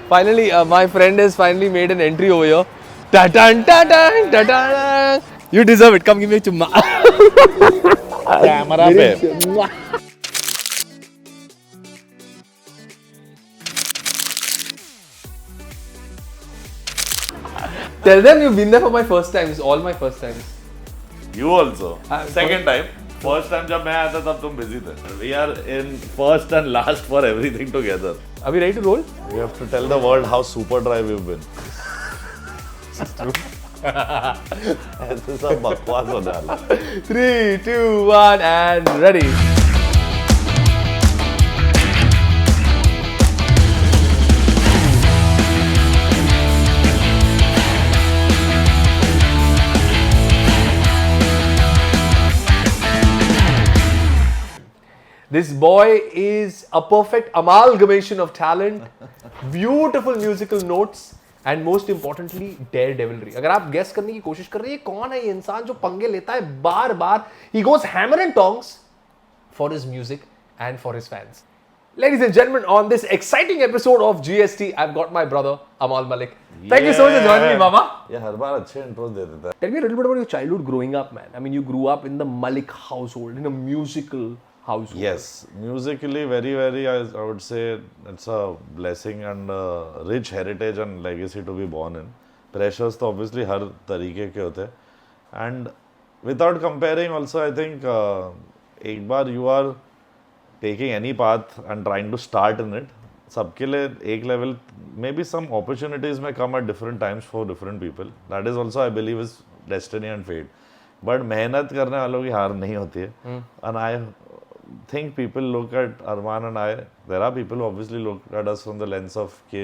Finally, my friend has finally made an entry over here. Ta-tan, ta-tan, ta-tan. You deserve it. Come give me a chumma. Camera पे Tell them you've been there for my first times. All my first times. You also second time first time जब मैं आया था तब तुम busy थे we are in first and last for everything together Are we ready to roll? We have to tell the world how super drive you been ऐसे सब बकवास होने वाला 3, 2, 1, and ready. This boy is a perfect amalgamation of talent, beautiful musical notes, and most importantly, daredevilry. अगर आप guess करने की कोशिश कर रहे हैं कौन है ये इंसान जो पंगे लेता है बार बार, he goes hammer and tongs for his music and for his fans. Ladies and gentlemen, on this exciting episode of GST, I've got my brother Amal Malik. Thank you so much for joining me, Mama. ये हर बार अच्छे intros दे देता है Tell me a little bit about your childhood growing up, man. I mean, you grew up in the Malik household, in a musical household. Yes, musically very I would say it's a blessing and a rich heritage and legacy to be born in. Pressures तो obviously हर तरीके के होते हैं and without comparing also I think एक बार you are taking any path and trying to start in it सबके लिए एक level maybe some opportunities may come at different times for different people that is also I believe is destiny and fate but मेहनत करने वालों की हार नहीं होती है and I think people look at Arman and I there are people who obviously look at us from the lens of कि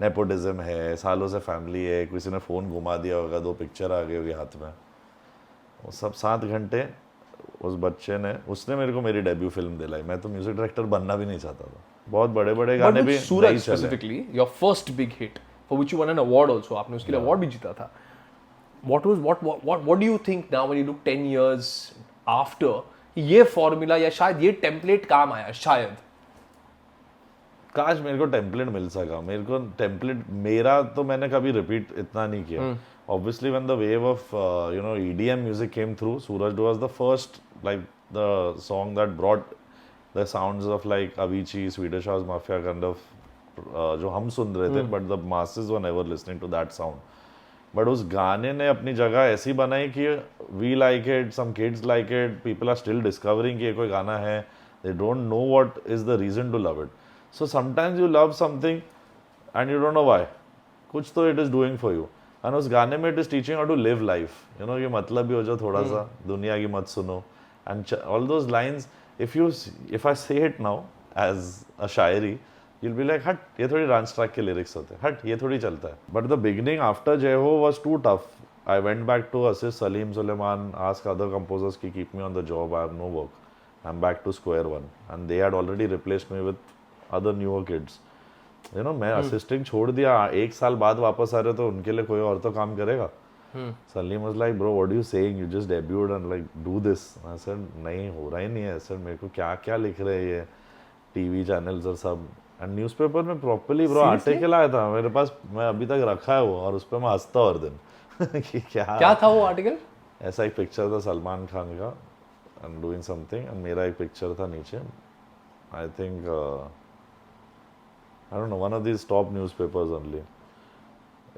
nepotism है सालों से family है किसी ने फ़ोन घुमा दिया होगा 2 पिक्चर आ गई होगी हाथ में वो सब 7 घंटे उस बच्चे ने उसने मेरे को मेरी डेब्यू फिल्म दिलाई मैं तो म्यूजिक डायरेक्टर बनना भी नहीं चाहता था बहुत बड़े बड़े गाने भी Suraj नहीं चले specifically, your first big hit, for which you won an award also. आपने उसके लिए award भी जीता था. What do you think now when you look 10 years after? ये फॉर्मूला या शायद ये टेम्पलेट काम आया शायद. काश मेरे को टेम्पलेट मिल सका मेरे को टेम्पलेट मेरा तो मैंने कभी रिपीट इतना नहीं किया obviously when the wave of EDM music came through Suraj was the first like the song that brought the sounds of like Avicii Swedish House Mafia kind of जो हम सुन रहे थे but the masses were never listening to that sound but उस गाने ने अपनी जगह ऐसी बनाई कि we like it some kids like it people are still discovering कि ये कोई गाना है they don't know what is the reason to love it so sometimes you love something and you don't know why कुछ तो it is doing for you and उस गाने में it is teaching how to live life ये मतलब भी हो जाओ थोड़ा सा दुनिया की मत सुनो and all those lines if I say it now as a shayari you'll be like हट ये थोड़ी डांस ट्रैक के लिरिक्स होते हैं हट ये थोड़ी चलता है but the beginning after Jai Ho was too tough I went back to assist Salim Sulaiman ask other composers की keep me on the job I have no work I am back to square one and they had already replaced me with other newer kids मैं assisting छोड़ दिया 1 साल बाद वापस आ रहे तो उनके लिए कोई और तो काम करेगा Salim was like bro what are you saying you just debuted and like do this I said नहीं हो रहा ही नहीं है सर मेरे को क्या क्या लिख रहे हैं ये टीवी चैनल्स और सब एंड न्यूज़पेपर में प्रॉपर्ली ब्रो आर्टिकल आया था मेरे पास मैं अभी तक रखा है वो और उस पर मैं हंसता हर दिन कि क्या था वो आर्टिकल ऐसा एक पिक्चर था सलमान खान का एंड डूइंग समथिंग एंड मेरा एक पिक्चर था नीचे I think I don't know one of these top newspapers only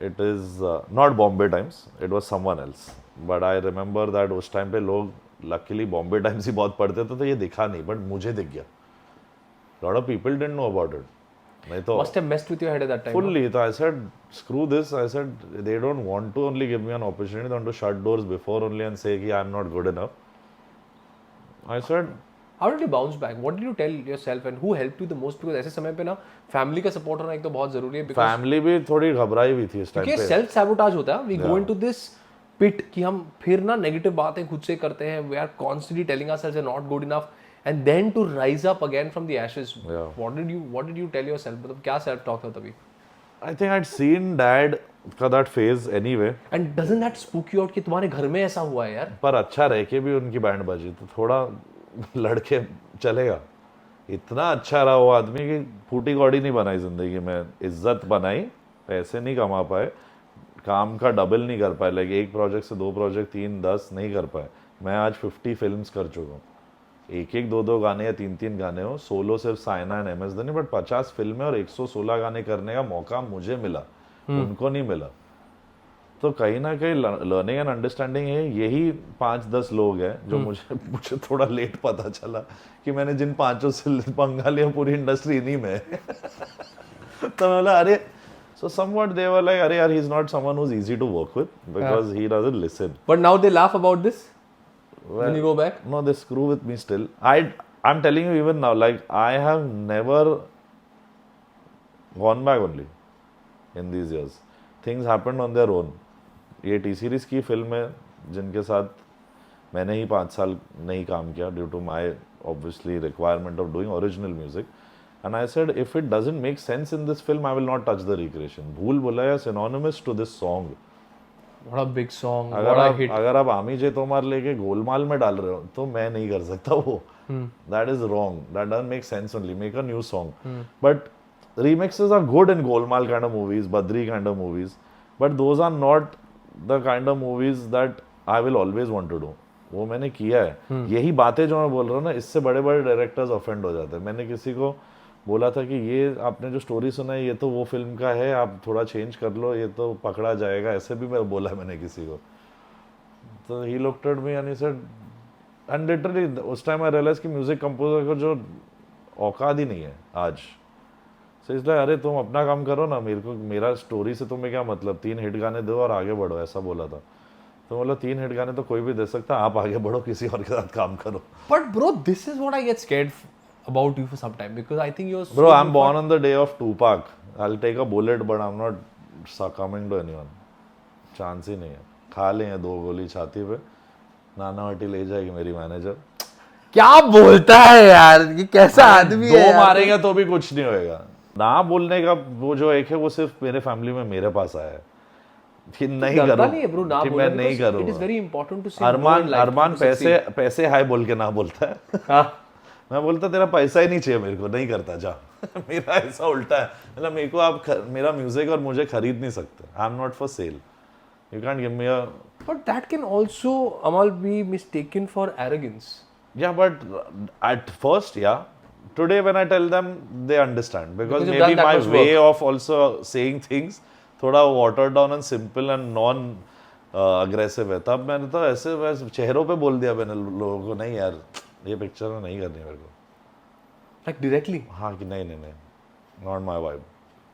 it is not Bombay times it was someone else but I remember that उस टाइम पे लोग लकीली बॉम्बे टाइम्स ही बहुत पढ़ते थे तो ये दिखा नहीं बट मुझे दिख गया lot of people didn't know about it. नहीं तो must have messed with your head at that time. Fully. So I said, screw this. I said, they don't want to only give me an opportunity. They want to shut doors before only and say कि I'm not good enough. I said, how did you bounce back? What did you tell yourself and who helped you the most? Because ऐसे समय पे ना family का support होना एक तो बहुत जरूरी है. Family भी थोड़ी घबराई हुई थी इस टाइम पे. क्योंकि self sabotage होता है. We go into this pit कि हम फिर ना negative बातें खुद से करते हैं. We are constantly telling ourselves we're not good enough. And then to rise up again from the ashes. Yeah. What did you tell yourself? मतलब क्या self talk था तभी? I think I'd seen dad का that phase anyway. And doesn't that spook you out कि तुम्हारे घर में ऐसा हुआ है यार? पर अच्छा रह के भी उनकी बैंड बजी तो थोड़ा लड़के चलेगा इतना अच्छा रहा वो आदमी कि फूटी कौड़ी नहीं बनाई जिंदगी में, इज्जत बनाई, पैसे नहीं कमा पाए, काम का डबल नहीं कर पाए, लाइक एक प्रोजेक्ट से 2 प्रोजेक्ट 3 10 नहीं कर पाए। मैं आज 50 फिल्म्स कर चुका हूँ, एक एक 2 2 गाने या 3 3 गाने हो, सोलो सिर्फ Saina and M S Dhoni, but 50 फिल्में और 116 गाने करने का मौका मुझे मिला, उनको नहीं मिला। तो कहीं ना कहीं लर्निंग एंड अंडरस्टैंडिंग है, यही 5-10 लोग हैं जो मुझे थोड़ा लेट पता चला कि मैंने जिन 5 से पंगा लिया पूरी इंडस्ट्री इन्हीं में तो मैं बोला अरे, so somewhat they were like, अरे यार, he's not someone who's easy to work with because he doesn't listen. But now they laugh about this when you go back? No, they screw with me still. I'm telling you even now, like I have never gone back only in these years. Things happened on their own. ये T series की film है जिनके साथ मैंने ही 5 साल नहीं काम किया due to my obviously requirement of doing original music, and I said if it doesn't make sense in this film I will not touch the recreation. Bhool Bhulaiyaa synonymous to this song. What a big song, what a hit. अगर आप आमी जे तोमार लेके गोलमाल में डाल रहे हो तो मैं नहीं कर सकता वो, that is wrong, that doesn't make sense. Only make a new song, but remixes are good in Golmaal kind of movies, Badri kind of movies, but those are not the kind of movies that I will always want to do. वो मैंने किया है। यही बातें जो मैं बोल रहा हूँ ना, इससे बड़े बड़े डायरेक्टर्स ऑफेंड हो जाते हैं। मैंने किसी को बोला था कि ये आपने जो स्टोरी सुना है ये तो वो फिल्म का है, आप थोड़ा चेंज कर लो, ये तो पकड़ा जाएगा, ऐसे भी मैं बोला मैंने किसी को। तो he looked at me and he said, and literally उस टाइम आई रियलाइज कि म्यूजिक कंपोजर को जो औकात ही नहीं है आज। सो इसलिए अरे तुम अपना काम करो ना, मेरे को मेरा स्टोरी से तुम्हें क्या मतलब, 3 हिट गाने दो और आगे बढ़ो, ऐसा बोला था। तो बोला 3 हिट गाने तो कोई भी दे सकता, आप आगे बढ़ो, किसी और के साथ काम करो। But bro, this is what I get scared about you for some time, because I think you're Bro, I'm born on the day of Tupac. I'll take a bullet, but I'm not succumbing to anyone. Chance ही नहीं है। खा लें 2 गोली छाती पे, नानावटी ले जाएगी मेरी मैनेजर। क्या बोलता है यार, ये कैसा आदमी है यार? 2 मारेगा तो भी कुछ नहीं होएगा। ना बोलने का वो जो एक है वो सिर्फ मेरे फैमिली में मेरे पास आया है कि नहीं करूं, नहीं है ब्रो, ना मैं नहीं करूं। It is very important to say Armaan पैसे हाय बोल के ना बोलता है। हाँ। मैं बोलता तेरा पैसा ही नहीं चाहिए मेरे को, नहीं करता जा। मेरा ऐसा उल्टा है, मतलब मेरे को आप मेरा म्यूजिक और मुझे खरीद नहीं सकते। I am not for sale, you can't give me a. But that can also Amal B mistaken for arrogance. या बट एट फर्स्ट, या today when I tell them they understand because maybe my way of also saying things थोड़ा watered down and simple and non aggressive है। तब मैंने तो ऐसे वैसे चेहरों पे बोल दिया मैंने लोगों को, नहीं यार ये पिक्चर में नहीं करनी मेरे को, like directly। हाँ कि नहीं not my vibe।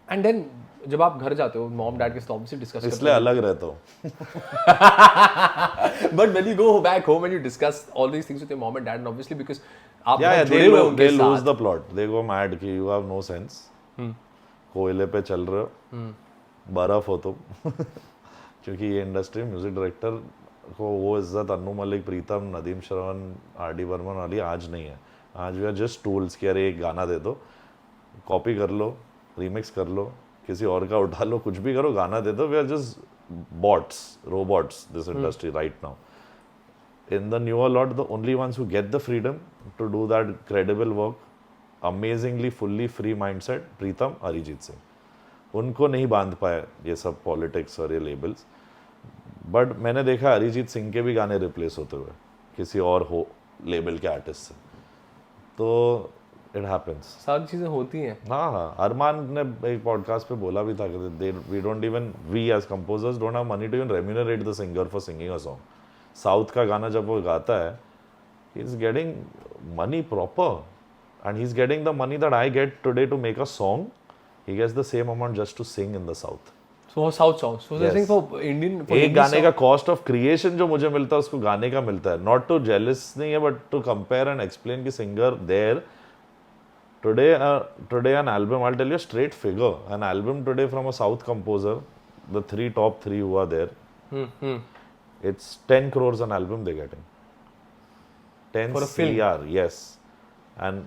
and then जब आप घर जाते हो मॉम डैड के साथ ऑब्वियसली डिस्कस करते हो, इसलिए अलग रहता हूँ। but when you go back home and you discuss all these things with your mom and dad, and obviously because आप they lose the plot, they go mad कि you have no sense, कोयले पे चल रहे हो, बर्फ हो तुम। क्योंकि ये इंडस्ट्री म्यूजिक डायरेक्टर को वो इज्जत अन्नू मलिक, प्रीतम, नदीम श्रवण, आर डी बर्मन वाली आज नहीं है। आज वी आर जस्ट टूल्स कि अरे एक गाना दे दो, कॉपी कर लो, रीमिक्स कर लो, किसी और का उठा लो, कुछ भी करो, गाना दे दो। We are just bots, robots, this industry right now. In the newer lot, the only ones who get the freedom to do that credible work, amazingly fully free mindset, प्रीतम, अरिजीत सिंह। उनको नहीं बांध पाया ये सब पॉलिटिक्स और ये लेबल्स। बट मैंने देखा अरिजीत सिंह के भी गाने रिप्लेस होते हुए किसी और हो लेबल के आर्टिस्ट से, तो इट हैपेंस, सारी चीजें होती हैं। हाँ, अरमान ने एक पॉडकास्ट पे बोला भी था कि we don't even, we as composers don't have money to even remunerate the singer for singing a song. South का गाना जब वो गाता है, he is getting money proper, and he is getting the money that I get today to make a song, he gets the same amount just to sing in the south. So south songs, so I think for Indian, एक गाने का cost of creation जो मुझे मिलता है उसको गाने का मिलता है। नॉट टू जेलस नहीं है, but to compare and explain कि singer there today an album, I'll tell you a straight figure, an album today from a South composer, the top three who are there, it's 10 crores an album they're getting. 10 for a film. CR, yes. And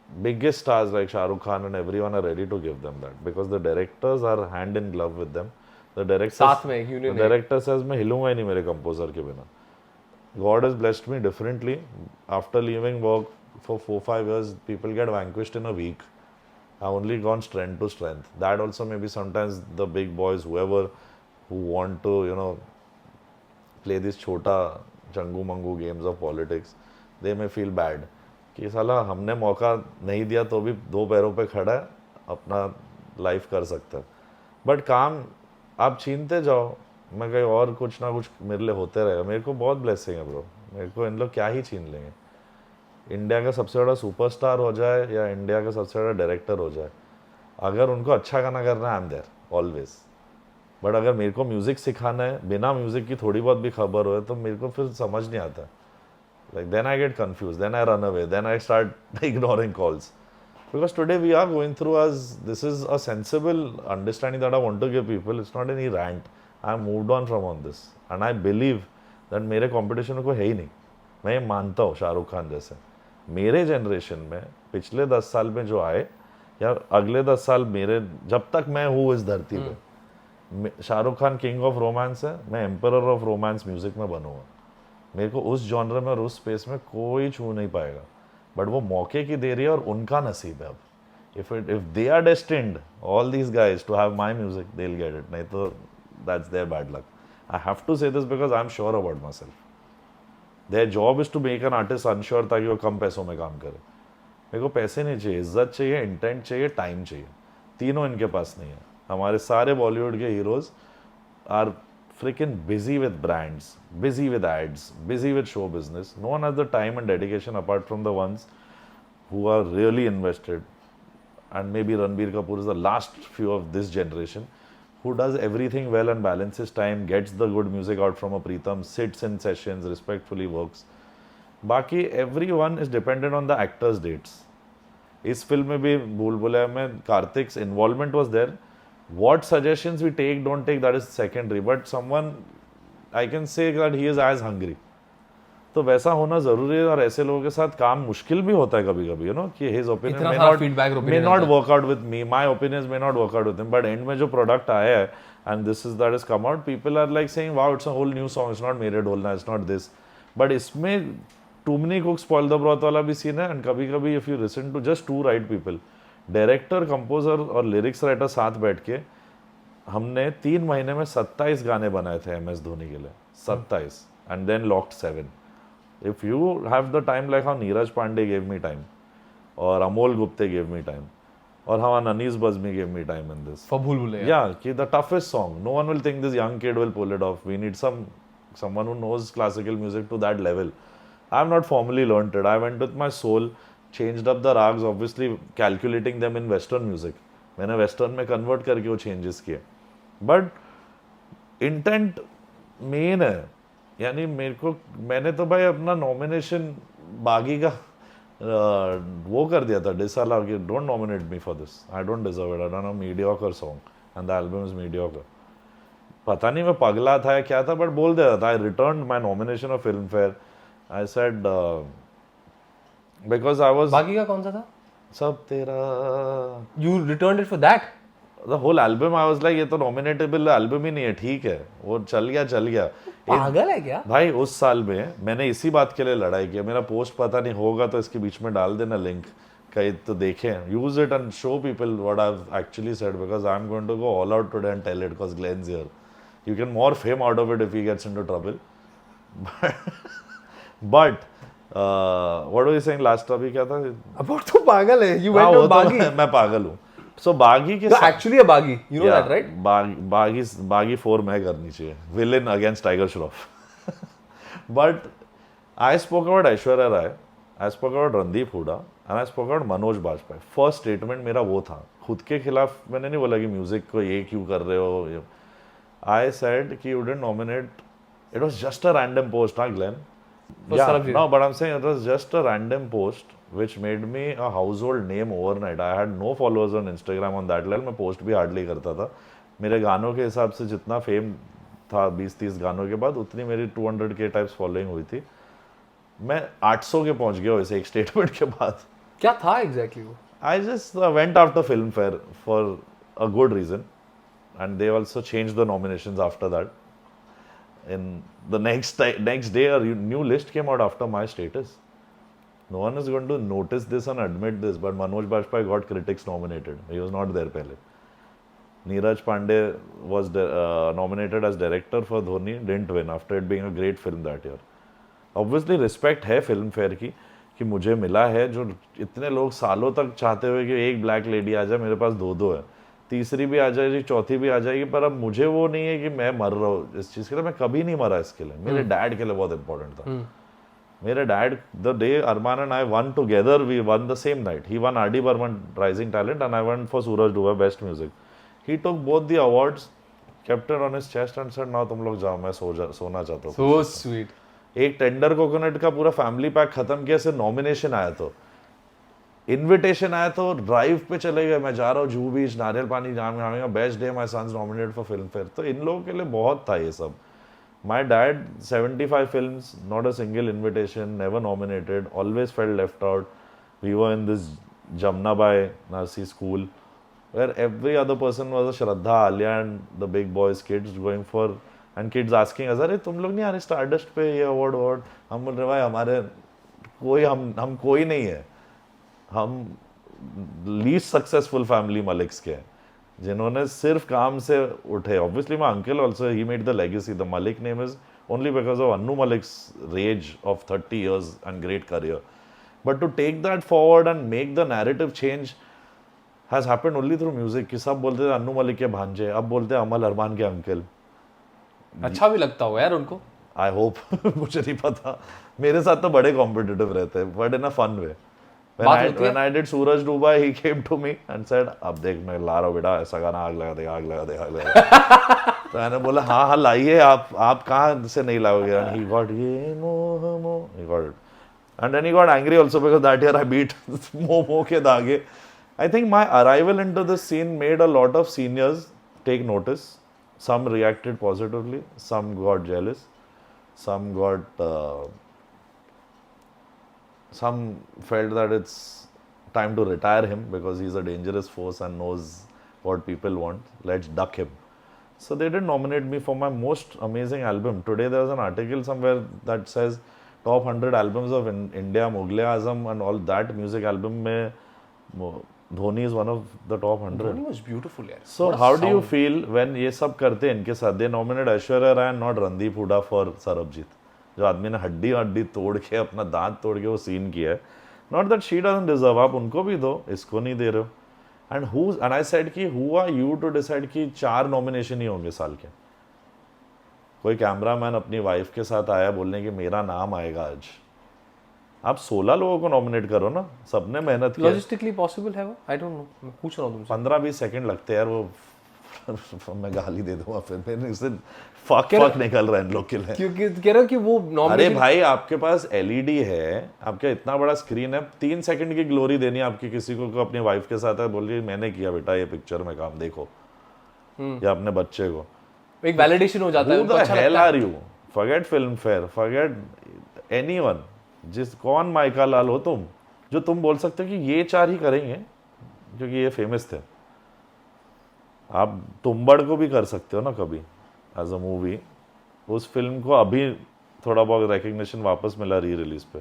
biggest stars like Shah Rukh Khan and everyone are ready to give them that because the directors are hand in glove with them. The director says मैं हिलूंगा ही नहीं मेरे composer के बिना. God has blessed me differently. After leaving work, for 4-5 years, people get vanquished in a week. I've only gone strength to strength. That also maybe sometimes the big boys, whoever, who want to, play these chota changu mangu games of politics, they may feel bad. कि साला हमने मौका नहीं दिया तो भी दो पैरों पे खड़ा है, अपना लाइफ कर सकता है. बट काम आप छीनते जाओ, मैं कहीं और कुछ ना कुछ मेरे लिए होते रहेगा. मेरे को बहुत ब्लेसिंग है ब्रो. मेरे को इन लोग क्या ही छीन लेंगे. इंडिया का सबसे बड़ा सुपरस्टार हो जाए या इंडिया का सबसे बड़ा डायरेक्टर हो जाए, अगर उनको अच्छा गाना करना है, I am there always. But अगर मेरे को म्यूज़िक सिखाना है, बिना म्यूज़िक की थोड़ी बहुत भी खबर हो, तो मेरे को फिर समझ नहीं आता. Like then I get confuse, then I run away, then I start ignoring calls. Because today we are going through this is a sensible understanding that I want to give people. It's not any rant. I have moved on from on this. And I believe that मेरे competition में कोई है ही नहीं. मैं ये मानता हूँ शाहरुख खान जैसे. मेरे जनरेशन में पिछले 10 साल में जो आए या अगले 10 साल मेरे, जब तक मैं हूँ इस धरती पे, Shahrukh Khan king of romance है, मैं एम्परर ऑफ रोमांस म्यूजिक में बनूंगा. मेरे को उस जॉनर में और उस स्पेस में कोई छू नहीं पाएगा. बट वो मौके की देरी है और उनका नसीब है. अब if they are destined, all these guys, to have my music, they will get it. नहीं तो that's their bad luck. I have to say this because I am sure about myself. Their job is to make an artist unsure ताकि वो कम पैसों में काम करे. मेरे को पैसे नहीं चाहिए, इज्जत चाहिए, इंटेंट चाहिए, टाइम चाहिए. तीनों इनके पास नहीं है. हमारे सारे बॉलीवुड के heroes are freaking busy with brands, busy with ads, busy with show business. No one has the time and dedication apart from the ones who are really invested. And maybe Ranbir Kapoor is the last few of this generation who does everything well and balances time, gets the good music out from a Pritam, sits in sessions, respectfully works. Baki, everyone is dependent on the actors' dates. इस film में भी भूल भुलैया में Kartik's involvement was there. What suggestions we take, don't take, that is secondary. But someone, I can say that he is as hungry. तो वैसा होना जरूरी है. और ऐसे लोगों के साथ काम मुश्किल भी होता है कभी कभी, कि his opinion may not work out with me, my opinions may not work out with him, but end में जो product आया है and that has come out, people are like saying wow, it's a whole new song, it's not मेरे ढोलना, it's not this. But इसमें too many cooks spoil the broth वाला भी scene है. and कभी कभी if you listen to just two right people, director, composer और lyrics writer साथ बैठ के, हमने 3 महीने में 27 गाने बनाए थे MS धोनी के लिए. 27 and then locked 7. If you have the time like how Neeraj Pandey gave me time, और Amol Gupte gave me time, और how Anees Bazmee gave me time in this. For Bhool Bhulaiyaa. Yeah, कि the toughest song. No one will think this young kid will pull it off. We need someone who knows classical music to that level. I have not formally learnt it. I went with my soul, changed up the rags, obviously calculating them in western music. मैंने western में convert करके वो changes किए. But intent main है. यानी मैंने तो भाई अपना नॉमिनेशन बागी का वो कर दिया था, डिसअलाउ कि don't nominate me for this, I don't deserve it, I don't know, mediocre song and the album is mediocre. पता नहीं मैं पगला था या क्या था, बट बोल दिया था. I return my nomination of Filmfare. I said because I was, बाकी का कौन सा था? सब तेरा. You returned it for that? The whole album I was like, ये तो nominatable एल्बम ही नहीं है. ठीक है, वो चल गया. पागल है क्या भाई? उस साल में मैंने इसी बात के लिए लड़ाई की. मेरा पोस्ट पता नहीं होगा तो इसके बीच में डाल देना लिंक, कहीं तो देखें. Use it and show people what I have actually said, because I am going to go all out today and tell it, because Glenn's here. You can more fame out of it if he gets into trouble. But what were you saying last? अभी क्या था? About तो पागल है. You went on बागी. मैं पागल हूँ. So बागी के actually a बागी. You know that, right? बागी 4 मैं करनी चाहिए. Villain against Tiger Shroff. But I spoke about Aishwarya Rai, I spoke about Randeep Hooda, and I spoke about Manoj Bajpayee. First statement मेरा वो था. खुद के खिलाफ मैंने नहीं बोला कि म्यूजिक को ये क्यों कर रहे हो. I said कि you didn't nominate. It was just a random post, huh, Glenn? Yeah, no, but I'm saying it was just a random post which made me a household name overnight. I had no followers on Instagram on that level. मैं post भी hardly करता था. मेरे गानों के हिसाब से जितना फेम था 20-30 गानों के बाद, उतनी मेरी 200K टाइप्स फॉलोइंग हुई थी. मैं 800 के पहुंच गया वैसे एक स्टेटमेंट के बाद. क्या था एग्जैक्टली वो? I just went after Filmfare for a good reason, and they also changed the nominations after that. In the next day, a new list came out after my status. No one is going to notice this and admit this, but Manoj Bajpayee got critics nominated. He was not there पहले. Neeraj Pandey was nominated as director for Dhoni, didn't win after it being a great film that year. Obviously respect है film fair की कि मुझे मिला है, जो इतने लोग सालों तक चाहते हुए कि एक ब्लैक लेडी आ जाए, मेरे पास दो है, तीसरी भी आ जाएगी, चौथी भी आ जाएगी, पर अब मुझे वो नहीं है कि मैं मर रहा हूँ इस चीज़ के लिए. मैं कभी नहीं मरा इसके लिए. मेरे डैड के लिए बहुत इंपॉर्टेंट था. मेरे dad, the day Armaan and I won together, we won the same night. He won R D Burman rising talent and I won for Suraj Dua best music. He took both the awards, kept it on his chest and said, now तुम लोग जाओ, मैं सोना चाहता हूँ. So sweet. एक tender coconut का पूरा फैमिली पैक खत्म किया, सिर्फ नॉमिनेशन आया तो, इनविटेशन आया तो ड्राइव पे चले गए. मैं जा रहा हूँ जूहू बीच, नारियल पानी जाऊंगा, best day my sons nominated for Filmfare. तो इन लोगों के लिए बहुत था ये सब. My dad 75 films, not a single invitation, never nominated, always felt left out. We were in this Jamnabai Narsee school where every other person was a Shraddha, Alia and the big boys kids going for, and kids asking us, अरे तुम लोग नहीं आ रहे stardust पे ये award. हम बोल रहे भाई हमारे कोई हम कोई नहीं है. हम लीस्ट सक्सेसफुल फैमिली मलिक्स के हैं जिन्होंने सिर्फ काम से उठे. Obviously my uncle also, he made the legacy. The Malik name is only because of Anu Malik's rage of 30 years and great career. But to take that forward and make the narrative change has happened only through music. कि सब बोलते थे अन्नू मलिक के भांजे, अब बोलते हैं अमल अरमान के अंकल. अच्छा भी लगता होगा यार उनको. I hope. मुझे नहीं पता, मेरे साथ तो बड़े कॉम्पिटिटिव रहते हैं, but in a fun way. When I did Suraj Dubai, he came to me and said, अब देख मैं ला रहा हूँ बेटा, ऐसा गाना, आग लगा दे. तो मैंने बोला हाँ लाइए, आप कहाँ से नहीं लाओगे. And he got ये मोह, he got it. And then he got angry also because that year I beat मोह के दागे. I think my arrival into this scene made a lot of seniors take notice. Some reacted positively, some got jealous, some felt that it's time to retire him because he's a dangerous force and knows what people want. Let's duck him. So they did nominate me for my most amazing album. Today there was an article somewhere that says top 100 albums of India, Mughal Azam and all that music album में Dhoni is one of the top 100. Dhoni was beautiful यार. So how do you feel when ये सब करते हैं इनके साथ? They nominate Aishwarya Rai and not Randeep Hooda for Sarabjit. जो आदमी ने हड्डी तोड़ के, अपना दांत तोड़ के वो सीन किया है. Not that she doesn't deserve, आप उनको भी दो, इसको नहीं दे रहे हो. And I said कि who are you to decide कि 4 नॉमिनेशन ही होंगे साल के. कोई कैमरामैन अपनी वाइफ के साथ आया बोलने कि मेरा नाम आएगा आज. आप 16 लोगों को नॉमिनेट करो ना, सबने मेहनत की. लॉजिस्टिकली पॉसिबल है वो? आई डोंट नो, मैं पूछ रहा हूं तुमसे. 15-20 सेकंड लगते हैं यार वो. मैं गाली दे दूंगा फिर, मैंने इससे फक निकल रहा है इन लोग के लिए. क्योंकि कह रहा हूं कि वो नॉमिनेशन. अरे भाई आपके पास एलईडी है, आपका इतना बड़ा स्क्रीन है, 3 सेकंड की ग्लोरी देनी है आपकी किसी को अपनी वाइफ के साथ है, बोल रही मैंने किया बेटा ये पिक्चर में काम, देखो. या अपने बच्चे को एक वैलिडेशन हो जाता है, उनको अच्छा लगता है. Forget film fair, forget anyone. कौन माइका लाल हो तुम जो तुम बोल सकते हो कि ये 4 ही करेंगे क्योंकि ये फेमस थे. आप तुम्बड़ को भी कर सकते हो ना कभी एज अ मूवी. उस फिल्म को अभी थोड़ा बहुत रिकग्निशन वापस मिला री रिलीज पे.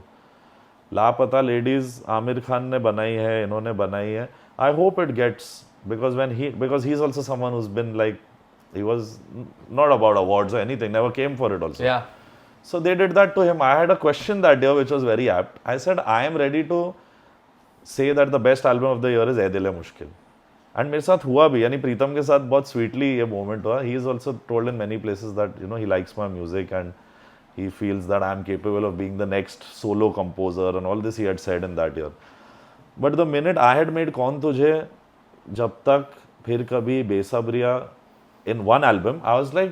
लापता लेडीज आमिर खान ने बनाई है, इन्होंने बनाई है. I hope it gets because he is also someone who's been like, he was not about awards or anything, never came for it also. Yeah. So they did that to him. I had a question that year which was very apt. I said, I am ready to say that the best album of the year is Ae Dil Hai Mushkil. And मेरे साथ हुआ भी, यानी प्रीतम के साथ बहुत sweetly ये moment हुआ. He is also told in many places that he likes my music and he feels that I am capable of being the next solo composer and all this he had said in that year. But the minute I had made कौन तुझे, जब तक, फिर कभी, Besabriyaan in one album, I was like,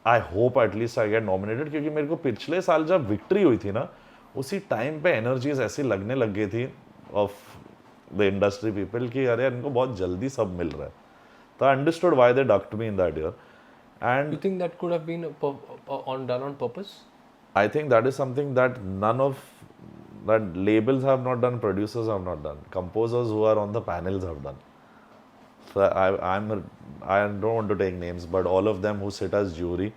I hope at least I get nominated, क्योंकि मेरे को पिछले साल जब विक्ट्री हुई थी ना, उसी टाइम पे एनर्जीज ऐसी लगने लग गई थी ऑफ द इंडस्ट्री पीपल कि अरे इनको बहुत जल्दी सब मिल रहा है. तो I understood why they ducked me in that year. And you think that could have been done on purpose? I think that is something that none of that labels have not done, producers have not done, composers who are on the panels have done. So I don't want to take names, but all of them who sit as jury,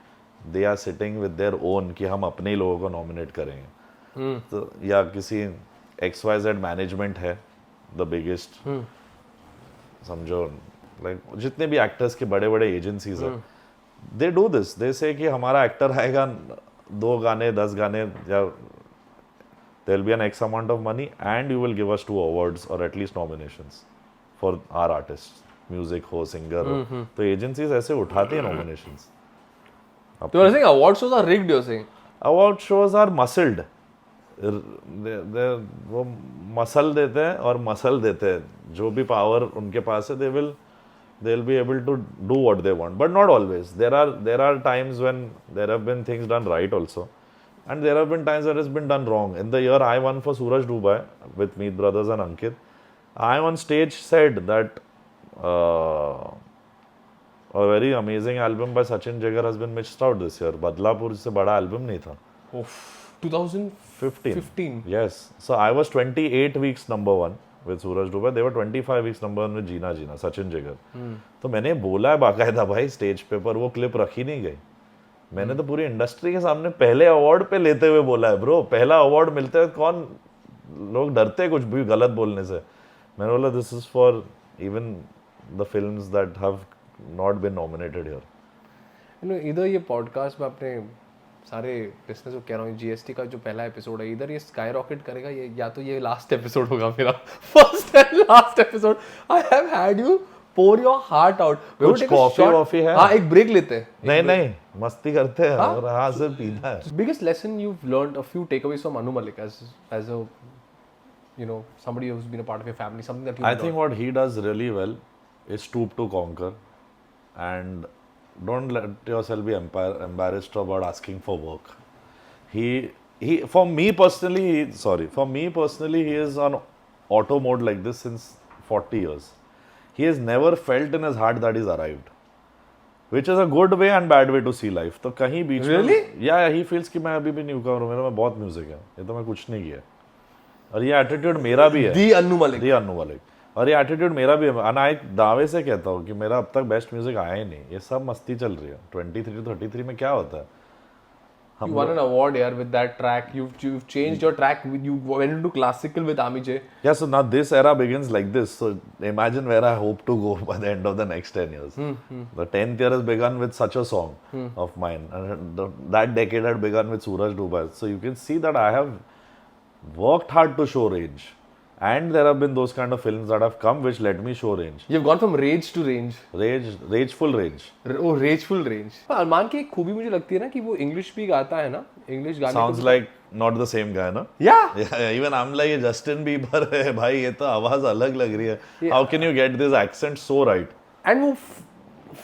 they are sitting with their own कि हम अपने ही लोगों को nominate करेंगे. तो या किसी XYZ management है द बिगेस्ट, समझो लाइक जितने भी एक्टर्स के बड़े बड़े एजेंसीज हैं, दे डू दिस, दे से कि हमारा एक्टर आएगा 2 गाने 10 गाने, या there will be an X amount of money and you will give us 2 awards or at least nominations for our artists, music हो, singer हो, तो एजेंसीज ऐसे उठाती हैं nominations. So you're saying award shows are rigged, you're saying? Award shows are muscled. वो muscle देते हैं और मसल देते हैं, जो भी पावर उनके पास है they'll be able to do what they want, but not always. There are times when there have been things done right also, and there have been times that it's been done wrong. In the year I won for Suraj Dubai with Meet Brothers and Ankit, I on stage said that a very amazing album by Sachin Jigar has been missed out this year. Badlapur से बड़ा album नहीं था. Oof. 2015. Yes. So I was 28 weeks number 1 with Suraj Dubai. They were 25 weeks number 1 with Jeena Jeena, Sachin Jigar. तो मैंने बोला है बाकायदा भाई स्टेज पे, पर वो क्लिप रखी नहीं गई. मैंने तो पूरी इंडस्ट्री के सामने पहले अवार्ड पे लेते हुए बोला है, ब्रो पहला अवार्ड मिलते हैं, कौन लोग डरते हैं कुछ भी गलत बोलने से. मैंने बोला this is for even the films that have not been nominated here. You know इधर ये पॉडकास्ट में अपने सारे लिसनर्स को कह रहा हूँ, जीएसटी का जो पहला एपिसोड है इधर ये स्काई रॉकेट करेगा, ये या तो ये लास्ट एपिसोड होगा मेरा, first and last episode. I have had you pour your heart out. कुछ कॉफी है? हाँ, एक ब्रेक लेते हैं. नहीं मस्ती करते हैं और हाँ से पीना है. Biggest lesson you've learned, a few takeaways from Anu Malik as a, you know, somebody who's been a part of your family, something that you. I think what he does really well is stoop to conquer, and don't let yourself be embarrassed about asking for work. For me personally, he is on auto mode like this since 40 years. He has never felt in his heart that he's arrived, which is a good way and bad way to see life. तो कहीं बीच में Really? Yeah, he feels कि मैं अभी भी newcomer हूँ, मेरे में बहुत म्यूजिक है, ये तो मैं कुछ नहीं किया. और ये एटीट्यूड मेरा भी है. The Anu Malik. और ये एटीट्यूड मेरा भी है. अनायक दावे से कहता हूँ कि मेरा अब तक बेस्ट म्यूजिक आया ही नहीं, ये सब मस्ती चल रही है. 23 to 33 में क्या होता है? You won an award here with that track. You've changed your track. You went into classical with Ami J. Yeah, so now this era begins like this. So imagine where I hope to go by the end of the next 10 years. The 10th year has begun with such a song of mine. And that decade had begun with Suraj Dubai. So you can see that I have worked hard to show range. And there have been those kind of films that have come which let me show range. You've gone from rage to range. Rageful range. Oh, rageful range. अरमान की एक खूबी मुझे लगती है ना कि वो English भी गाता है ना, इंग्लिश गाने. Sounds like not the same guy, no? Yeah. Even I'm like Justin Bieber है भाई, ये तो आवाज अलग लग रही है. How can you get this accent so right? And वो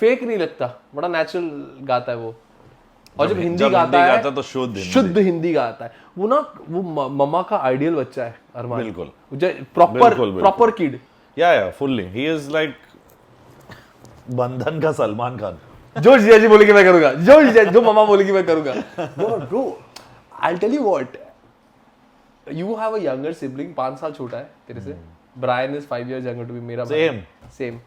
फेक नहीं लगता, बड़ा नेचुरल गाता है वो. और जब हिंदी गाता है तो शुद्ध हिंदी गाता है. वो ना वो मम्मा का आइडियल बच्चा है अरमान. बिल्कुल. Proper kid. या फुल्ली ही इज लाइक बंधन का सलमान खान. जो जियाजी बोलेगी मैं करूंगा, जो मम्मा बोलेगी मैं करूंगा. Bro, I'll tell you what. You have a younger sibling, 5 साल छोटा है तेरे से. Brian is 5 years younger to be मेरा. Same.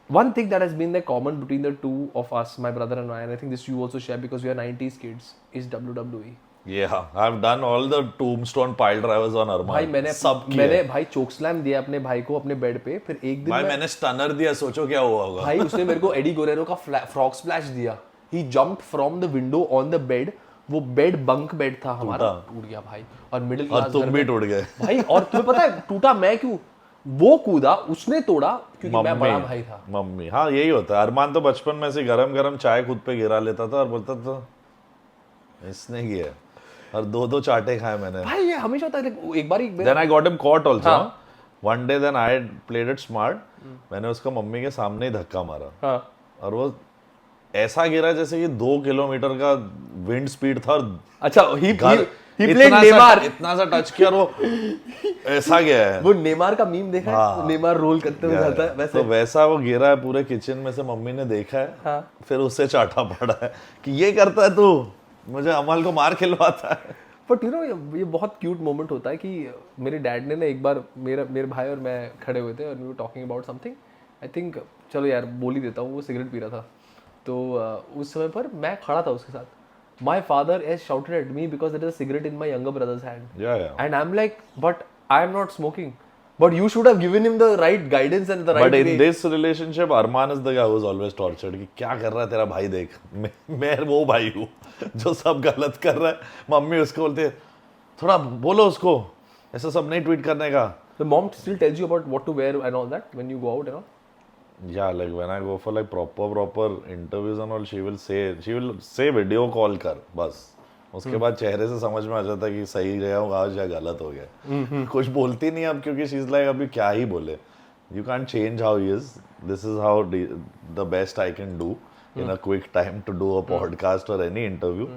One thing that has been the common between the two of us, my brother and I think this you also share because we are 90s kids, is WWE. Yeah, I've done all the tombstone pile drivers on Arman. भाई मैंने भाई choke slam दिया अपने भाई को अपने bed पे. फिर एक दिन भाई मैंने स्टनर दिया, सोचो क्या हुआ होगा. भाई उसने मेरे को एडी गोरेरो का फ्रॉग स्प्लैश दिया. He jumped from the window on the bed. वो बेड बंक बेड था हमारा, टूट गया भाई. और मिडिल क्लास तुम भी टूट गए भाई. और तुम्हें पता है टूटा मैं क्यों? वो कूदा, उसने तोड़ा क्योंकि मैं बड़ा भाई था. मम्मी. हाँ यही होता है. अरमान तो बचपन में से गरम चाय खुद पे गिरा लेता था और बोलता था इसने किया, और 2 चाटे खाए मैंने. भाई ये हमेशा होता है. एक बार Then I got him caught also. One day then I played it smart. मैंने उसका मम्मी के सामने ही धक्का मारा. और वो ऐसा गिरा जैसे कि 2 किलोमीटर का विंड स्पीड था. और अच्छा he played नेमार. इतना सा टच किया और वो ऐसा गया है. वो नेमार का मीम देखा है? नेमार रोल करते हुए जाता है वैसे. तो वैसा वो गिरा है पूरे किचन में से, मम्मी ने देखा है. फिर उससे चाटा पड़ा है कि ये करता है तू, मुझे अमल को मार खिलवाता है. बट यू नो ये बहुत क्यूट मोमेंट होता है कि मेरे डैड ने ना एक बार मेरे भाई और मैं खड़े हुए थे और we were talking about something. I think चलो यार बोल ही देता हूँ, वो सिगरेट पी रहा था. तो उस समय पर मैं खड़ा था उसके साथ. My father has shouted at me because there is a cigarette in my younger brother's hand. Yeah. And I'm like, but I am not smoking. But you should have given him the right guidance and the right But in way. this relationship, Arman is the guy who's always tortured. कि क्या कर रहा है तेरा भाई देख, मैं वो भाई हूँ जो सब गलत कर रहा है. मम्मी उसको बोलती है थोड़ा बोलो उसको, ऐसा सब नहीं ट्वीट करने का. The mom still tells you about what to wear and all that when you go out, you know. Yeah, like when I go for like proper interviews and all, she will say video call कर बस. उसके बाद चेहरे से समझ में आ जाता है कि सही गया हूँ आज या गलत हो गया. कुछ बोलती नहीं अब क्योंकि शी इज लाइक अभी क्या ही बोले. You can't change how he is. This is how the best I can do in a quick time to do a podcast or any interview.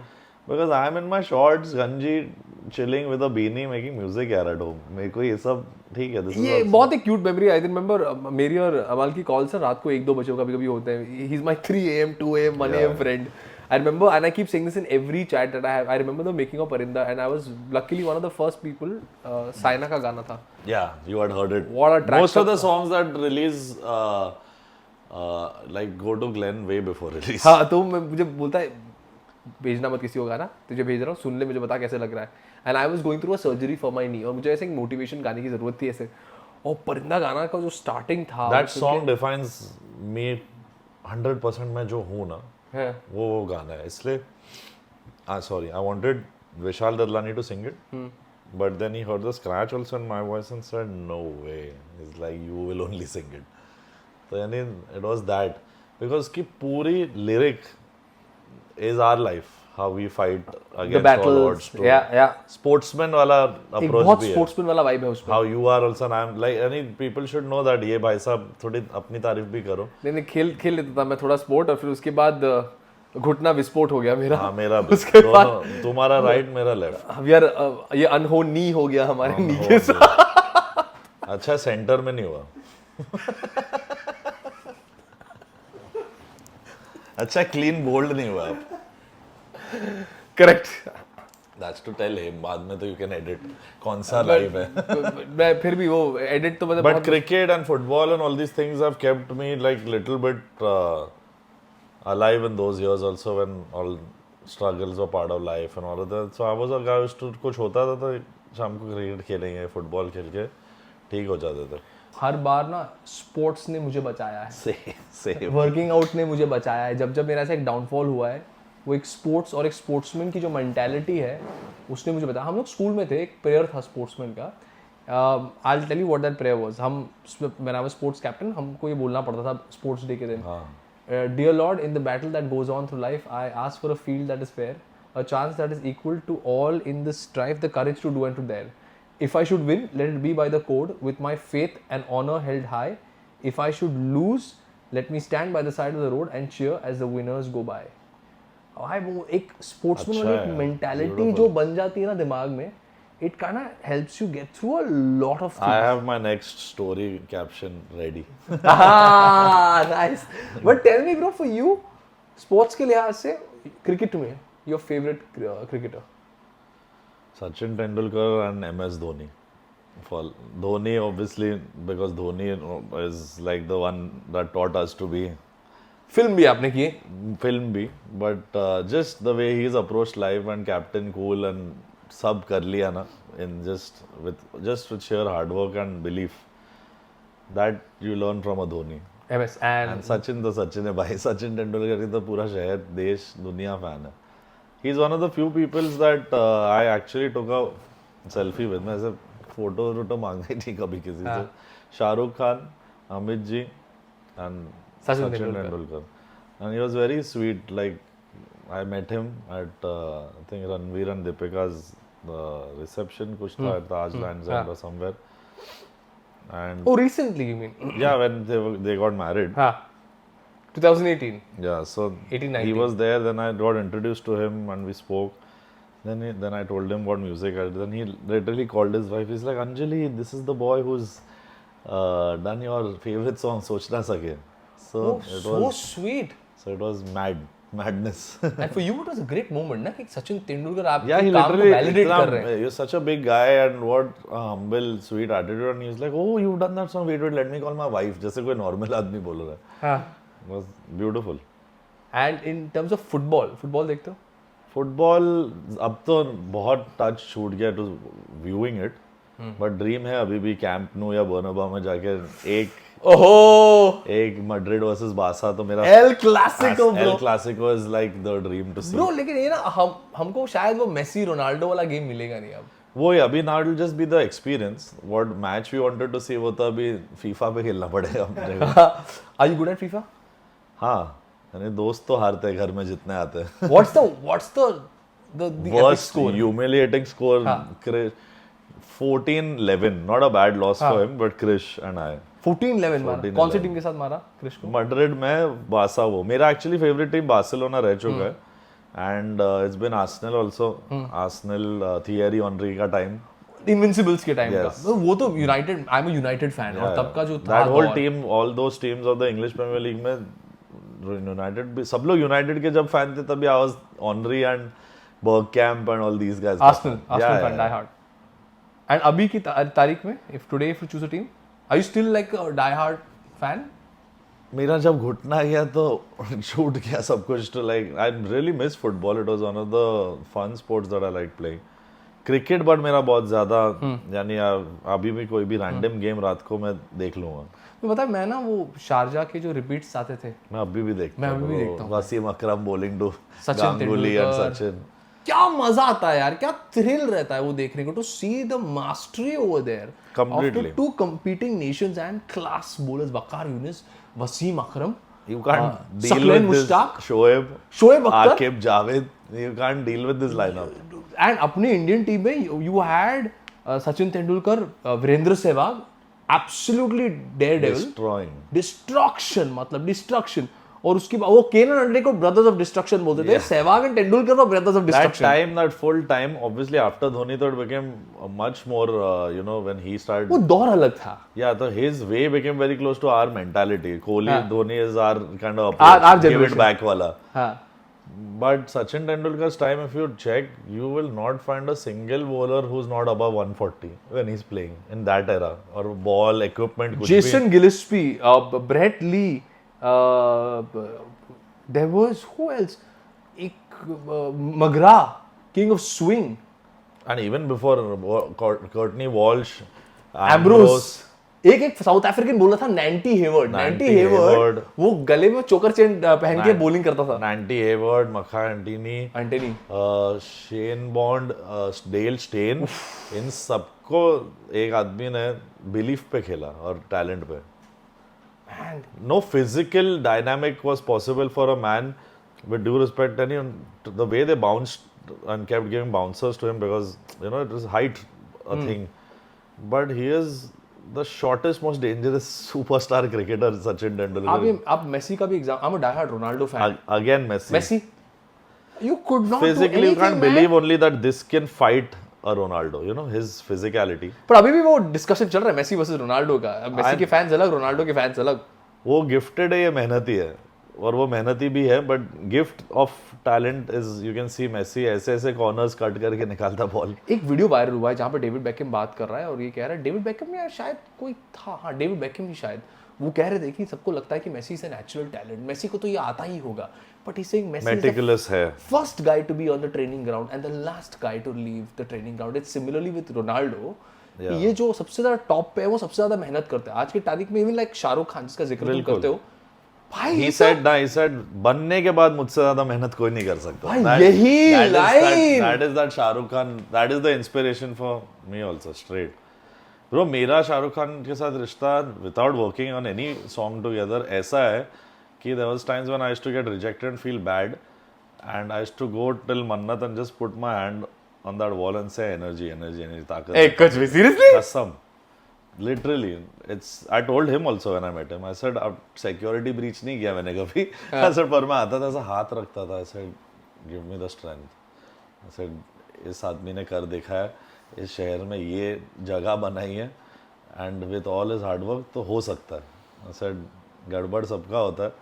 Because I am in my shorts, ganji, chilling with a beanie, making music यार at home. मेरे को ये सब ठीक है. This is ये बहुत एक क्यूट मेमोरी. आई रिमेंबर मेरी और अमाल की कॉल से रात को 1-2 बजे कभी कभी होते हैं. He is my 3 AM 2 AM 1 AM friend. I remember, and I keep saying this in every chat that I have. I remember the making of Parinda, and I was luckily one of the first people. Saina का गाना था. Yeah, you had heard it. What a track. Most of the songs that release like go to Glenn way before release. हाँ तो मुझे बोलता है भेजना मत किसी को गाना, तुझे भेज रहा हूँ, सुन ले, मुझे बता कैसे लग रहा है. And I was going through a surgery for my knee और मुझे ऐसे एक मोटिवेशन गाने की जरूरत थी ऐसे. और परिंदा गाना का जो स्टार्टिंग था, That song defines me 100%. मैं जो हूँ ना है वो गाना है. इसलिए sorry, I wanted Vishal Dadlani to sing it, but then he heard the scratch also in my voice and said no way. He's like you will only sing it. So यानी it was that because की पूरी lyric is our life, how we fight the against all odds. battles. Yeah. Sportsman वाला एक approach बहुत भी है. Sportsman वाला vibe है उसमें. How you are also, and I'm like, any people should know that ये भाई साहब थोड़ी अपनी तारीफ भी करो. नहीं खेल लेता था मैं थोड़ा स्पोर्ट और फिर उसके बाद घुटना विस्फोट हो गया मेरा. हाँ मेरा भी. उसके दोनों, तुम्हारा राइट मेरा लेफ्ट. यार ये अनहोन नी हो गया हमारे नी के साथ. अच्छा सेंटर में नहीं हुआ. अच्छा क्लीन बोल्ड नहीं हुआ आप. Correct. That's to tell him. बाद में तो you can edit. कौन सा लाइव है. मैं फिर भी वो एडिट तो मतलब But cricket and football and all these things have kept me like little bit alive in those years also when all struggles were part of life and all of that. So I was a guy who used to कुछ होता था तो शाम को cricket खेलेंगे, football खेल के ठीक हो जाते थे. हर बार ना स्पोर्ट्स ने मुझे बचाया है. Same. वर्किंग आउट ने मुझे बचाया है. जब मेरा ऐसा एक डाउनफॉल हुआ है, वो एक स्पोर्ट्स और एक स्पोर्ट्समैन की जो मेंटालिटी है उसने मुझे बताया. हम लोग स्कूल में थे, एक प्रेयर था स्पोर्ट्समैन का. I will tell you what that prayer was. हम when I was sports captain, हमको ये बोलना पड़ता था स्पोर्ट्स डे के दिन. Dear Lord, in the battle that goes on through life, I ask for a field that is fair, a chance that is equal to all in the strive, the courage to do and to dare. If I should win, let it be by the code, with my faith and honor held high. If I should lose, let me stand by the side of the road and cheer as the winners go by. भाई वो एक sportsman वाली एक mentality जो बन जाती है ना दिमाग में, it kind of helps you get through a lot of things. I have my next story caption ready. Nice. But tell me bro, for you, sports के लिहाज से cricket में your favorite cricketer? Sachin Tendulkar and MS Dhoni. For Dhoni, obviously, because Dhoni is like the one that taught us to be. Film भी आपने किए? Film भी, but just the way he's approached life and captain cool and सब कर लिया ना, in just with sheer hard work and belief. That you learn from a Dhoni. MS and Sachin तो सचिन है भाई. Sachin Tendulkar की तो पूरा शहर, देश, दुनिया फैन है. He's one of the few people that I actually took a selfie with. मैं ऐसे फोटो मांगा ही नहीं कभी किसी से. Shahrukh Khan, Amit ji and Sachin Tendulkar. And he was very sweet. Like I met him at I think Ranveer and Deepika's reception कुछ था at Taj Lands End or somewhere. And oh, recently you mean? Yeah, when they got married. हाँ. 2018. Yeah, so 18-19. he was there. Then I got introduced to him and we spoke. Then I told him what music I did. Then he literally called his wife. He's like, Anjali, this is the boy who's done your favorite song, Soch Na Sake. So it was sweet. So it was madness. And for you, it was a great moment, ना कि सचिन तेंदुलकर आपके yeah, he काम को literally validate कर रहे हैं. You're such a big guy and what humble, sweet attitude. And he's like, oh, you've done that song. Wait, let me call my wife. जैसे कोई normal आदमी बोल रहा है. हाँ. It was beautiful. And in terms of football देखते हो? Football अब तो बहुत टच छूट गया to viewing it. But dream है अभी भी कैंप नु या बर्नाबाउ में जाके एक मैड्रिड वर्सेस बार्सा तो मेरा El Clasico El Clasico is like the dream to see bro. लेकिन ये ना हमको शायद वो मेसी रोनाल्डो वाला गेम मिलेगा नहीं अब। वो ही अभी now just be the experience what match we wanted to see वो तो अभी फीफा पे खेलना पड़ेगा अपने को। Are you good at FIFA? हाँ, यानी दोस्त तो हारते हैं घर में जितने आते हैं। What's the epic score? Humiliating score. 14-11, not a bad loss for him, but Krish and I. 14-11 मारा। कौन सी टीम के साथ मारा क्रिश को? मैड्रिड में बार्सा। वो मेरा एक्चुअली फेवरेट टीम बार्सिलोना रह चुका है, and it's been Arsenal also. Arsenal Thierry Henry का टाइम, इनविंसिबल्स के टाइम का। वो तो United, I am a United fan, और तब का जो था that whole team, all those teams of the English Premier League में यूनाइटेड भी, सब लोग यूनाइटेड के जब फैन थे तभी I was Henry and Bergkamp and all these guys. Arsenal fan die hard. And अभी की तारीख में if you choose a team, are you still like a die hard fan? मेरा जब घुटना गया तो छूट गया सब कुछ। तो like I really miss football, it was one of the fun sports that I like playing. Cricket but मेरा बहुत ज्यादा, यानी अभी भी कोई भी रैंडम गेम रात को मैं देख लूंगा। तो पता है मैं ना वो शारजा के जो रिपीट्स आते थे मैं अभी भी देखता हूँ। Wasim Akram bowling to Sachin Ganguly and Sachin. क्या मजा आता है यार, क्या थ्रिल रहता है वो देखने को, to see the mastery over there Completely. Of the two competing nations and class bowlers, Waqar Younis, Wasim Akram, You can't deal Sakleen with this Mushtaq, Shoaib Akhtar, Akib Javed. You can't deal with this lineup. And अपनी Indian team में you had Sachin Tendulkar, Virender Sehwag, absolutely daredevil, destruction, मतलब destruction. और उसके बाद वो cane and अंडे को brothers of destruction बोलते थे, सहवाग एंड तेंदुलकर को brothers of destruction. That time, that full time, obviously after Dhoni, so it became much more, when he started. वो दौर अलग था। Yeah, so his way became very close to our mentality. Kohli, Dhoni is our kind of Our approach, give it generation. back wala. हाँ, But Sachin Tendulkar's time, if you check, you will not find a single bowler who's not above 140 when he's playing in that era. Or ball, equipment, कुछ भी. Jason Gillespie, Brett Lee, there was who else? McGrath, king of swing. And even before Courtney Walsh, Ambrose. एक south African bowler था Nantie Hayward, वो गले में चोकर chain पहन के बॉलिंग करता था। Nantie Hayward, Makhaya Ntini, Shane Bond, Dale Steyn, इन सबको एक आदमी ने बिलीफ पे खेला और टैलेंट पे। No physical dynamic was possible for a man, with due respect, and the way they bounced and kept giving bouncers to him, because it was height a thing. But he is the shortest, most dangerous superstar cricketer, Sachin Tendulkar. आप Messi का भी exam, I'm a diehard Ronaldo fan. Again Messi. You could not physically do anything, you can't believe only that this can fight a Ronaldo, his physicality. पर अभी भी वो discussion चल रहा है मेसी वर्सेस रोनाल्डो का। मेसी के fans अलग, रोनाल्डो के फैंस अलग। वो गिफ्टेड है, ये मेहनती है, और वो मेहनती भी है, but gift of talent is, you can see Messi ऐसे कॉर्नर्स कट करके निकालता बॉल। एक वीडियो वायरल हुआ है जहाँ पे डेविड बेकहम बात कर रहा है और ये कह रहा है, डेविड बेकहम या शायद कोई था, हाँ डेविड बेकहम ही शायद, वो कह रहे थे कि सबको लगता है कि Messi is a natural talent, Messi को तो ये आता ही होगा, but he saying Messi meticulous है, first guy to be on the training ground and the last guy to leave the training ground. It's similarly with Ronaldo, ये जो सबसे ज्यादा टॉप पे है वो सबसे ज्यादा मेहनत करता है आज की तारीख में। इवन लाइक शाहरुख खान जिसका जिक्र तुम करते हो भाई, he said बनने के बाद मुझसे ज्यादा मेहनत कोई नहीं कर सकता। यही line, that is that Shahrukh Khan, that is the inspiration for me also, straight bro। मेरा शाहरुख खान के साथ रिश्ता without working on any song together ऐसा है कि there was times when I used to get rejected and feel bad, and I used to go till Mannat and just put my hand on that wall and say energy ताकत। एक कुछ भी seriously कसम, literally, I told him also when I met him, I said अब security breach नहीं किया मैंने कभी। I said पर मैं आता था ऐसा हाथ रखता था, I said give me the strength, I said इस आदमी ने कर देखा है, इस शहर में ये जगह बनाई है, and with all his hard work तो हो सकता है। I said गड़बड़ सबका होता है,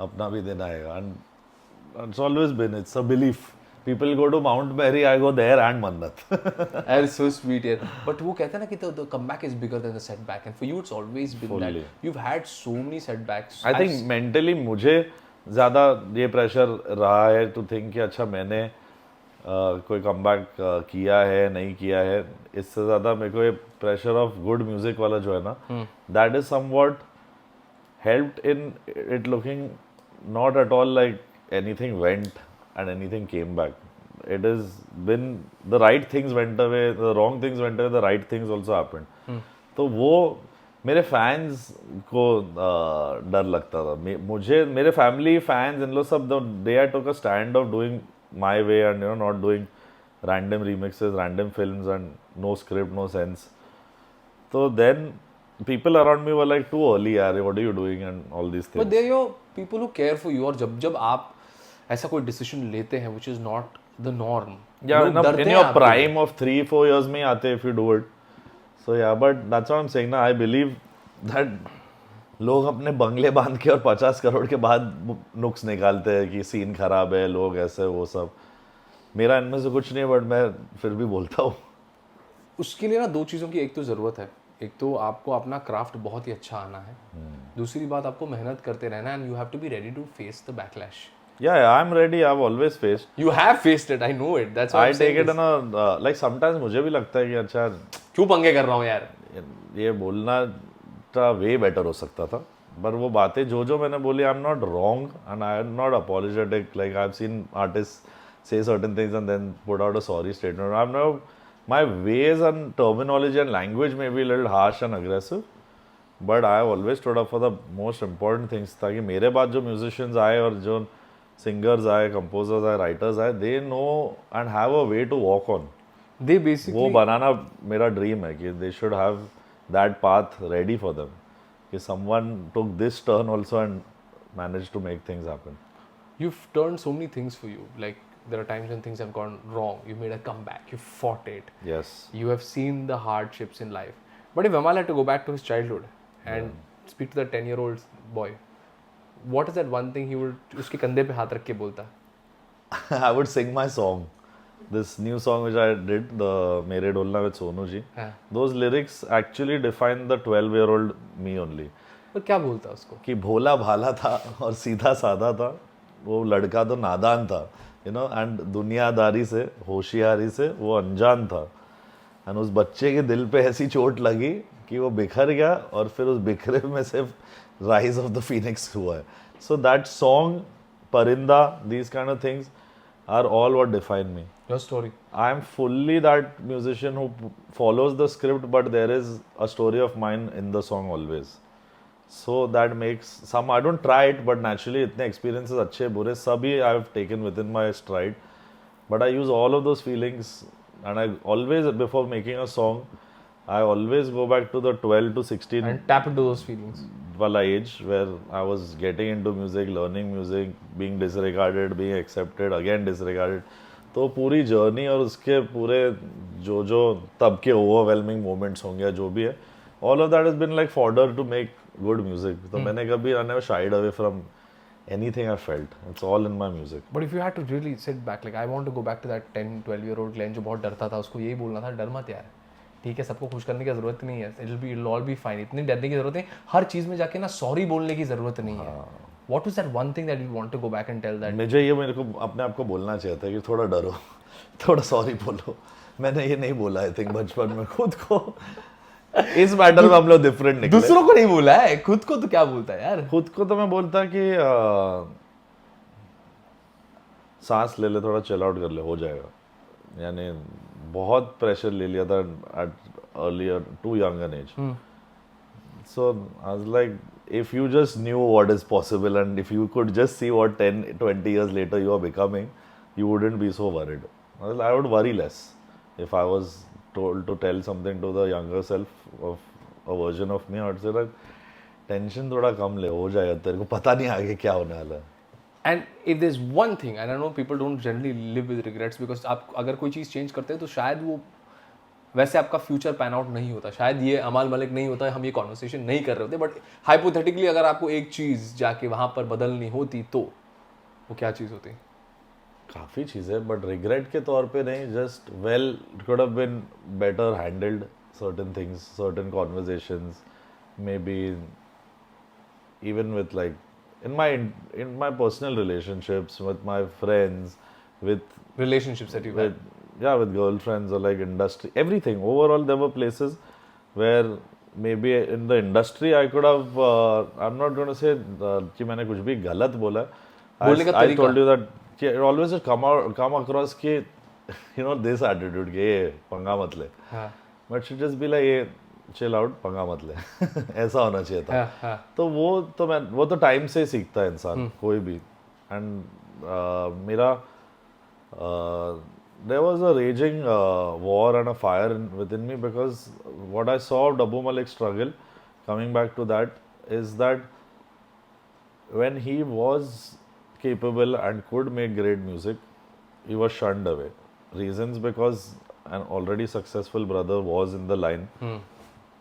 अपना भी दिन आएगा, and it's always been, it's a belief। People go to Mount Berry, I go there and Mannat। That is so sweet यार। But वो कहते हैं ना कि the comeback is bigger than the setback, and for you it's always been Fully. that you've had so many setbacks. I think mentally मुझे ज़्यादा ये pressure रहा है to think कि अच्छा मैंने कोई कमबैक किया है नहीं किया है, इससे ज़्यादा मेरे को ये प्रेशर ऑफ गुड म्यूजिक वाला जो है ना, that is somewhat helped in it looking not at all like anything went and anything came back. It has been the right things went away, the wrong things went away, the right things also happened. तो वो मेरे fans को डर लगता था, मुझे मेरे family fans इन लोग सब they I took a stand of doing my way and you know not doing random remixes, random films and no script, no sense. So then people around me were like, too early यार, what are you doing and all these things. But they're your people who care for you. और जब आप ऐसा कोई decision लेते हैं which is not the norm. Yeah, in your prime of 3-4 years में आते if you do it. So yeah, but that's what I'm saying ना, I believe that लोग अपने बंगले बांध के और 50 करोड़ के बाद नुक्स निकालते हैं कि सीन खराब है, लोग ऐसे वो सब. मेरा इनमें से कुछ नहीं, बट मैं फिर भी बोलता हूँ. उसके लिए ना दो चीज़ों की एक तो ज़रूरत है. एक तो आपको अपना क्राफ्ट बहुत ही अच्छा आना है. दूसरी बात आपको मेहनत करते रहना है, and you have to be ready to face the backlash. Yeah, I'm ready. I've always faced. You have faced it. I know it. That's why I take it in a like sometimes मुझे भी लगता है कि अच्छा क्यों पंगे कर रहा हूँ यार, ये बोलना था वे बेटर हो सकता था. पर वो बातें जो मैंने बोली, I am not wrong and I am not apologetic. Like I've seen artists say certain things and then put out a sorry statement. I'm not, my ways and terminology and language may be a little harsh and aggressive, but I have always stood up for the most important things. ताकि मेरे बाद जो musicians आए और जो singers आए, composers आए, writers आए, they know and have a way to walk on. they basically वो बनाना मेरा dream है कि they should have that path ready for them. कि someone took this turn also and managed to make things happen. you've turned so many things for you. Like there are times when things have gone wrong. You made a comeback. You fought it. Yes. You have seen the hardships in life. But if Amal had to go back to his childhood and speak to the 10-year-old boy, what is that one thing he would उसके कंधे पे हाथ रख के बोलता? I would sing my song. This new song which I did, the Mere Dolna with Sonu ji. Those lyrics actually define the 12-year-old me only. पर क्या बोलता उसको? कि भोला भाला था और सीधा साधा था, वो लड़का तो नादान था, you know, and दुनियादारी से, होशियारी से वो अनजान था. And उस बच्चे के दिल पे ऐसी चोट लगी कि वो बिखर गया और फिर उस बिखरे में सिर्फ Rise of the Phoenix हुआ है. So that song, Parinda, these kind of things are all what define me. Your story. I am fully that musician who follows the script, but there is a story of mine in the song always. So that makes some, I don't try it, but naturally इतने experiences अच्छे बुरे सभी I have taken within my stride. But I use all of those feelings, and I always, before making a song, I always go back to the 12 to 16 And tap into those feelings. wala age where I was getting into music, learning music, being disregarded, being accepted, again disregarded. तो पूरी journey और उसके पूरे जो तब के overwhelming moments होंगे जो भी है, all of that has been like fodder to make good music. तो मैंने कभी I never shied away from anything I felt. It's all in my music. But if you had to really sit back, like I want to go back to that 10-12-year-old Glenn जो बहुत डरता था, उसको यही बोलना था, डर मत यार, ठीक है, सबको खुश करने की ज़रूरत नहीं है, it'll all be fine, इतनी डरने की ज़रूरत नहीं, हर चीज़ में जाके ना सॉरी बोलने की ज़रूरत नहीं है. What was that one thing that you want to go back and tell that? मेरे को अपने आप को बोलना चाहिए था कि थोड़ा डरो, थोड़ा सॉरी बोलो. मैंने ये नहीं बोला आई थिंक बचपन में खुद को. इस मैटर में हम लोग डिफरेंट निकले. दूसरों को नहीं बोला है, खुद को तो क्या बोलता है यार? खुद को तो मैं बोलता कि सांस ले ले, थोड़ा चिल आउट कर ले, हो जाएगा. यानी बहुत प्रेशर ले लिया था at earlier too young an age. So I was like, if you just knew what is possible and if you could just see what 10-20 years later you are becoming, you wouldn't be so worried. I would worry less if I was told to tell something to the younger self of a version of me. I would say like, tension थोड़ा कम ले, हो जाएगा, तेरे को पता नहीं आगे क्या होने वाला है. And if there's one thing, and I know people don't generally live with regrets because आप अगर कोई चीज़ चेंज करते हैं तो शायद वो वैसे आपका फ्यूचर पैन आउट नहीं होता, शायद ये अमाल मलिक नहीं होता, हम ये कॉन्वर्सेशन नहीं कर रहे होते. बट हाइपोथेटिकली अगर आपको एक चीज़ जाके वहाँ पर बदलनी होती तो वो क्या चीज़ होती? काफ़ी चीज़ें, बट रिग्रेट के तौर पे नहीं. Just well it could have been better handled certain things, certain conversations, maybe even with like in my personal relationships with my friends, with relationships that you've had. with girlfriends or like industry, everything. Overall, there were places where maybe in the industry I could have. I'm not going to say कि मैंने कुछ भी गलत बोला. बोलने का I तरीका. told you that कि it always just come across कि this attitude कि ये पंगा मत ले. हाँ. But should just be like ये chill out, पंगा मत ले. ऐसा होना चाहिए था. हाँ, हाँ. तो वो तो टाइम से सीखता है इंसान कोई भी. एंड मेरा there was a raging war and a fire within me, because what I saw of Dabu Malik struggle, coming back to that, is that when he was capable and could make great music, he was shunned away. Reasons because an already successful brother was in the line.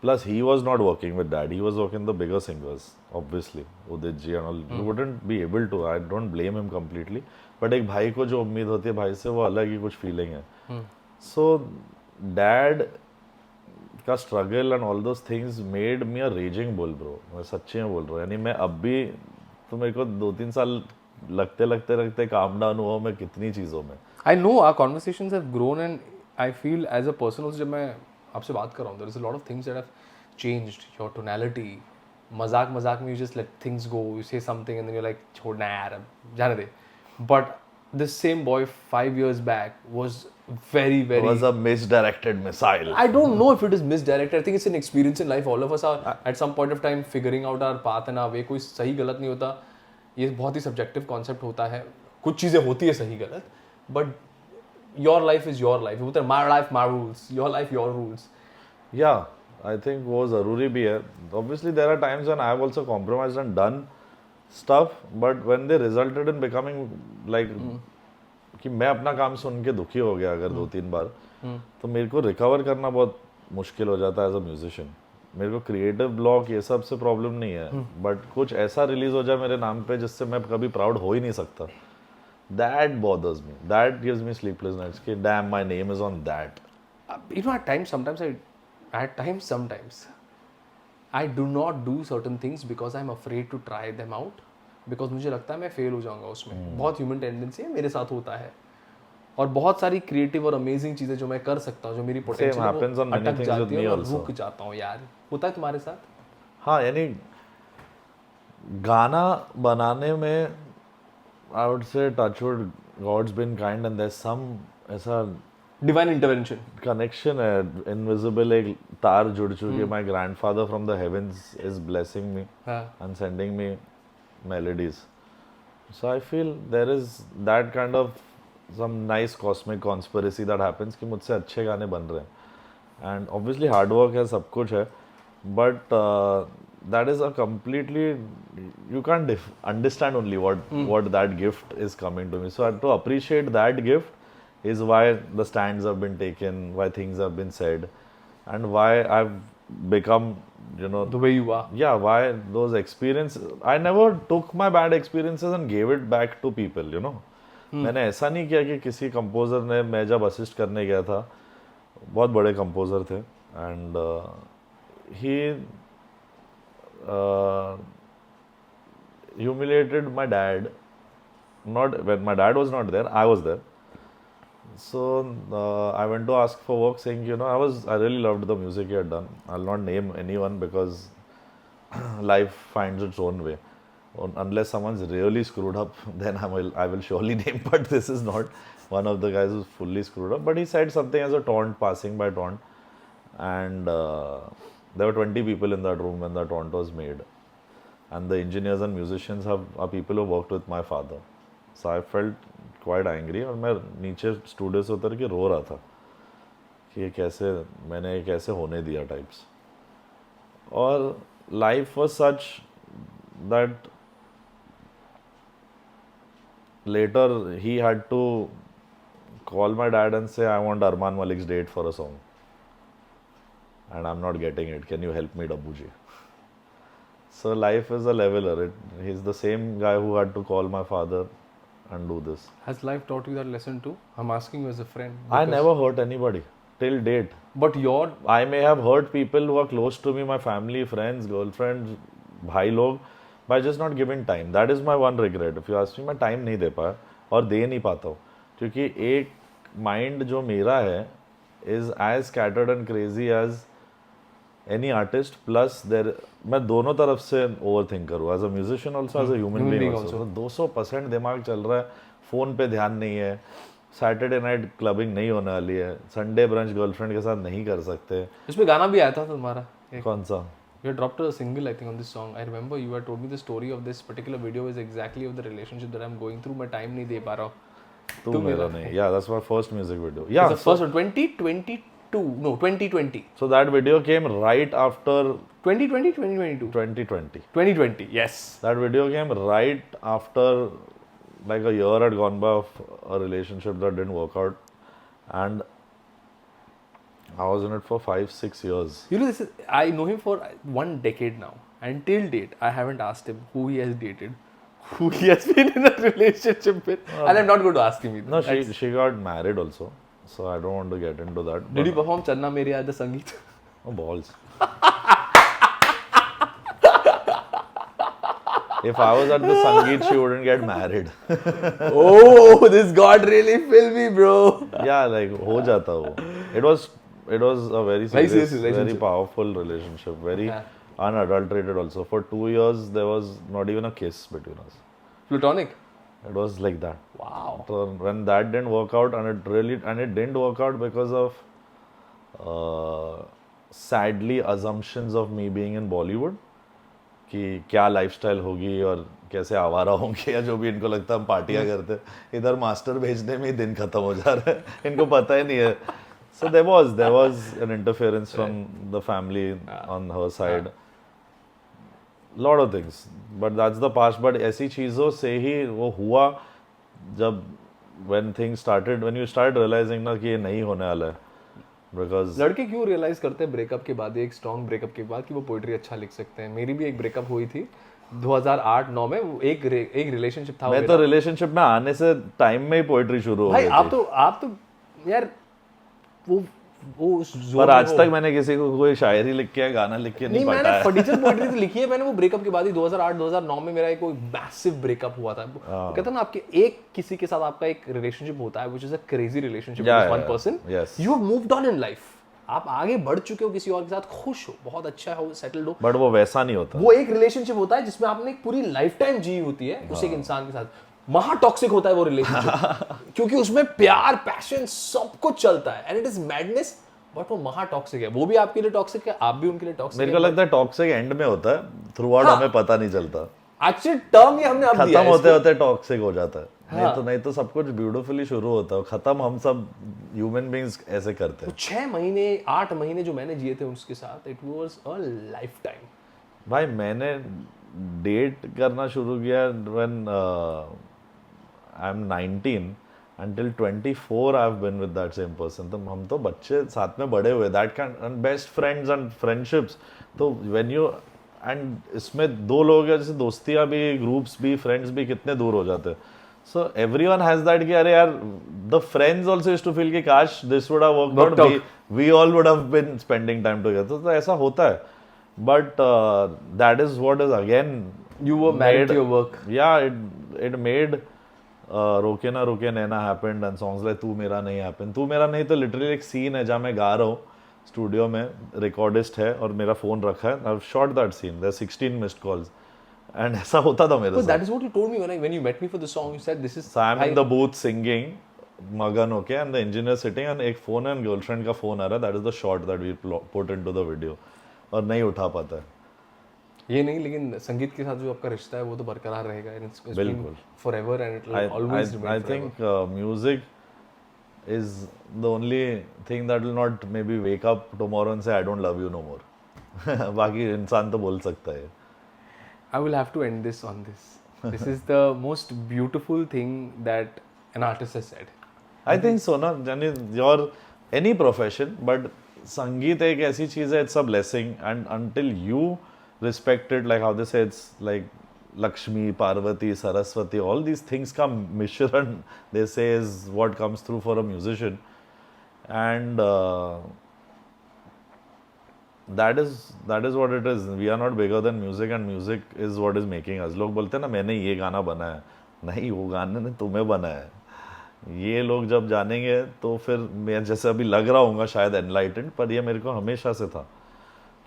Plus, he was not working with dad. He was working with the bigger singers, obviously. Udit ji and all. You wouldn't be able to. I don't blame him completely. But एक भाई को जो उम्मीद होती है भाई से, वो अलग ही कुछ फीलिंग है. So, dad का struggle and all those things made me a raging bull, bro. मैं सच्ची में बोल रहा हूँ. यानी मैं अब भी, तो मेरे को 2-3 साल लगते calm down हुआ मैं कितनी चीज़ों में. I know our conversations have grown, and I feel as a person also, जब मैं आपसे बात कर रहा हूँ, there is a lot of things that have changed. Your tonality, मजाक में you just let things go. You say something and then you're like, छोड़ना यार, अब जाने दे. But this same boy 5 years back was very was a misdirected missile. I don't know if it is misdirected. I think it's an experience in life. All of us are at some point of time figuring out our path and our way. कोई सही गलत नहीं होता. ये बहुत ही subjective concept होता है. कुछ चीज़ें होती है सही गलत. But your life is your life. बोलते हैं my life my rules. Your life your rules. Yeah, I think वो ज़रूरी भी है. Obviously there are times when I have also compromised and done stuff, but when they resulted in becoming like कि मैं अपना काम सुन के दुखी हो गया अगर 2-3 बार, तो मेरे को रिकवर करना बहुत मुश्किल हो जाता है एज अ म्यूजिशियन. मेरे को क्रिएटिव ब्लॉक ये सब से प्रॉब्लम नहीं है, बट कुछ ऐसा रिलीज हो जाए मेरे नाम पे जिससे मैं कभी प्राउड हो ही नहीं सकता. That bothers me, that gives me sleepless nights कि damn my name is on that. You know, sometimes I do not do certain things because I'm afraid to try them out, because मुझे लगता है मैं fail हो जाऊंगा उसमें. बहुत human tendency है, मेरे साथ होता है. और बहुत सारी क्रिएटिव और अमेजिंग चीज़ें जो मैं कर सकता हूँ, जो मेरी पोटेंशियल है, वो अटक जाती है और रुक जाता हूँ. यार होता है तुम्हारे साथ? हाँ, यानी गाना बनाने में I would say touchwood God's been kind and there some ऐसा डिवाइन इंटरवेंशन कनेक्शन है, इनविजिबल एक तार जुड़ चुकी है. My grandfather from the heavens is blessing me and sending me melodies. So I feel there is that kind of some nice cosmic conspiracy that happens कि मुझसे अच्छे गाने बन रहे हैं. And obviously hard work है, सब कुछ है, but that is a completely, you can't understand only what that gift is coming to me. So to appreciate that gift is why the stands have been taken, why things have been said, and why I've become, you know, the way you are. Yeah, why those experiences, I never took my bad experiences and gave it back to people, you know. मैंने ऐसा नहीं किया कि किसी composer ने, मैं जब assist करने गया था, बहुत बड़े कंपोजर थे, and he humiliated my dad. Not when my dad was not there, I was there. So I went to ask for work, saying, you know, I really loved the music he had done. I'll not name anyone because life finds its own way. Unless someone's really screwed up, then I will surely name. But this is not one of the guys who's fully screwed up. But he said something as a taunt, passing by taunt, and there were 20 people in that room when the taunt was made, and the engineers and musicians are people who worked with my father. So I felt quite angry, और मैं नीचे studio से उतर के रो रहा था कि मैंने ये कैसे होने दिया टाइप्स. और life was such that later he had to call my dad and say, I want Arman Malik's date for a song and I'm not getting it, can you help me, Dabuji? So life is a leveler. He's the same guy who had to call my father and do this. Has life taught you that lesson too? I'm asking you as a friend. I never hurt anybody till date. But I may have hurt people who are close to me, my family, friends, girlfriends, bhai log, by just not giving time. That is my one regret. If you ask me, मैं time नहीं दे पाया और दे नहीं पाता हूँ. क्योंकि एक mind जो मेरा है is as scattered and crazy as any artist plus there मैं दोनों तरफ से ओवर थिंक करूँ as a musician also as a human being also. 200% दिमाग चल रहा है, फ़ोन पे ध्यान नहीं है, सैटरडे नाइट क्लबिंग नहीं होने वाली है, संडे ब्रंच गर्लफ्रेंड के साथ नहीं कर सकते। इसमें गाना भी आया था तुम्हारा कौन सा? You had dropped a single, I think, on this song. I remember you had told me the story of this particular video is exactly of the relationship that I'm going through. मैं time नहीं दे पा रहा हूँ. तू मेरा नहीं. Yeah, that's my first music video. Yeah, the first one, 2022. No, 2020. So that video came right after 2020, 2022. 2020. 2020. Yes. That video came right after like a year had gone by of a relationship that didn't work out, and I was in it for 5-6 years. You know, I know him for 1 decade now. And till date, I haven't asked him who he has dated, who he has been in a relationship with. And I'm not going to ask him either. No, she got married also. So I don't want to get into that. Did you perform Channa Meri at the Sangeet? Oh, balls. If I was at the Sangeet, she wouldn't get married. Oh, this got really filmy, bro. Yeah, like ho jata wo. It was a very serious, very powerful relationship, very unadulterated also. For 2 years, there was not even a kiss between us. Platonic? It was like that. Wow. So when that didn't work out, and it didn't work out because of sadly assumptions of me being in Bollywood, कि क्या lifestyle होगी और कैसे आवारा होंगे या जो भी इनको लगता है हम पार्टियां करते, इधर मास्टर भेजने में ही दिन खत्म हो जा रहा है, इनको पता ही नहीं है. So there was an interference from the family on her side. Lot of things, but that's the past. But ऐसी चीज़ों से ही वो हुआ जब when you started realizing ना कि ये नहीं होने वाला है. Because लड़के क्यों रियलाइज करते हैं ब्रेकअप के बाद, एक स्ट्रॉन्ग ब्रेकअप के बाद, कि वो पोइट्री अच्छा लिख सकते हैं. मेरी भी एक ब्रेकअप हुई थी 2008-9 में. वो एक रिलेशनशिप था. मैं तो रिलेशनशिप में आने से टाइम में ही पोइट्री शुरू हो गई थी. आप तो यार वो पर आज तक मैंने किसी को कोई शायरी लिख के गाना लिख के नहीं पढ़ा है. मैंने फटीचर पोइट्री तो लिखी है मैंने. वो ब्रेकअप के बाद ही 2008-2009 में मेरा एक कोई मैसिव ब्रेकअप हुआ था. कहता है ना, आपके एक किसी के साथ आपका एक रिलेशनशिप होता है, which is a crazy relationship with one person. You have moved on in life. आप आगे बढ़ चुके हो, किसी और के साथ खुश हो, बहुत अच्छा हो, सेटल्ड हो. बट वो वैसा नहीं होता. वो एक रिलेशनशिप होता है जिसमें आपने एक पूरी लाइफ टाइम जी होती है उस एक इंसान के साथ. महा टॉक्सिक होता है वो रिलेशनशिप क्योंकि उसमें प्यार, पैशन सब कुछ चलता है, and it is madness. But वो महा टॉक्सिक है. वो भी आपके लिए टॉक्सिक है, आप भी उनके लिए टॉक्सिक. मेरे को लगता है टॉक्सिक एंड में होता है, थ्रू आउट हमें पता नहीं चलता. एक्चुअली टर्म ये हमने अब दिया है. खत्म होते होते टॉक्सिक हो जाता है. नहीं तो सब कुछ ब्यूटीफुली शुरू होता है, खत्म हम सब ह्यूमन बीइंग्स ऐसे करते हैं. 6 महीने 8 महीने जो मैंने जिए थे उसके साथ, it was a life time. भाई मैंने डेट करना शुरू किया when I am 19. Until 24 I've been with that same person. तो हम तो बच्चे साथ में बड़े हुए. That kind and best friends and friendships. तो when you and इसमें 2 लोग हैं, जैसे दोस्तियाँ भी, ग्रुप्स भी, फ्रेंड्स भी कितने दूर हो जाते हैं. So everyone has that कि अरे यार, the friends also used to feel कि काश this would have worked out. We all would have been spending time together. तो ऐसा होता है. But that is what is again. You were married to your work. Yeah, it made रोके ना रोके नैना happened and songs like तू मेरा नहीं हैपेंड. तू मेरा नहीं तो लिटरली एक सीन है जहाँ मैं गा रहा हूँ स्टूडियो में, रिकॉर्डिस्ट है और मेरा फोन रखा है. I have shot that scene. There 16 missed calls and ऐसा होता था मेरे साथ. That is what you told me when you met me for the song. You said this is I am in the booth singing मगन होके and the engineer sitting and एक phone and girlfriend का phone आ रहा है. That is the shot that we put into the video. और नहीं उठा पाता है ये नहीं, लेकिन संगीत के साथ जो आपका रिश्ता है वो तो बरकरार रहेगा. बिल्कुल forever and it will always remain I think music is the only thing that will not maybe wake up tomorrow and say I don't love you no more. बाकी इंसान तो बोल सकता है. I will have to end this on this. This is the most beautiful thing that an artist has said. I think so ना, यानी your any profession, but संगीत एक ऐसी चीज़ है, it's a blessing, and until you respect it, like how they say it's like Lakshmi, Parvati, Saraswati, all these things come mishran, they say, is what comes through for a musician. And that is what it is. We are not bigger than music, and music is what is making us. लोग बोलते हैं ना मैंने ये गाना बनाया, नहीं वो गाने ने तुम्हें बनाया है. ये लोग जब जानेंगे तो फिर मैं जैसे अभी लग रहा हूँगा शायद एनलाइटेंड, पर ये मेरे को हमेशा से था,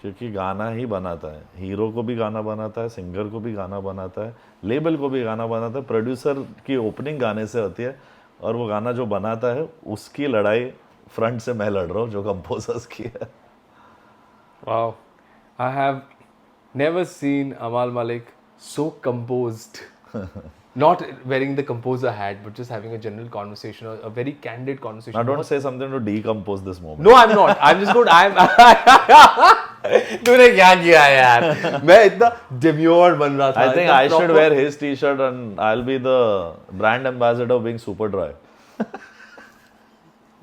क्योंकि गाना ही बनाता है, हीरो को भी गाना बनाता है, सिंगर को भी गाना बनाता है, लेबल को भी गाना बनाता है, प्रोड्यूसर की ओपनिंग गाने से होती है, और वो गाना जो बनाता है उसकी लड़ाई फ्रंट से मैं लड़ रहा हूँ जो कंपोजर्स की है. Wow. I have never seen Amal Malik so composed. Not wearing the composer hat, but just having a general conversation, or a very candid conversation. Now don't say something to decompose this moment. No, I'm not. I'm just good. तूने क्या किया यार? मैं इतना demure बन रहा था. I think I should wear his t-shirt and I'll be the brand ambassador of being super dry.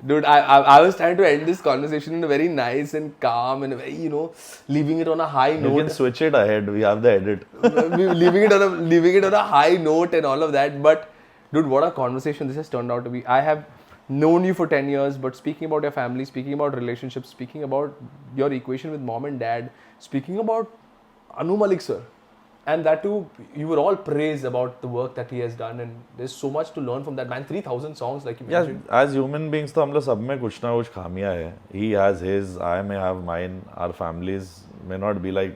Dude, I was trying to end this conversation in a very nice and calm and a very, leaving it on a high You note. can switch it ahead. We have the edit. leaving it on a high note and all of that. But dude, what a conversation this has turned out to be. I have known you for 10 years, but speaking about your family, speaking about relationships, speaking about your equation with mom and dad, speaking about Anu Malik sir, and that too, you were all praised about the work that he has done, and there's so much to learn from that man. 3,000 songs, like you Yeah, mentioned. as human beings तो हम लोग सब में कुछ ना कुछ खामियां है. He has his, I may have mine. Our families may not be like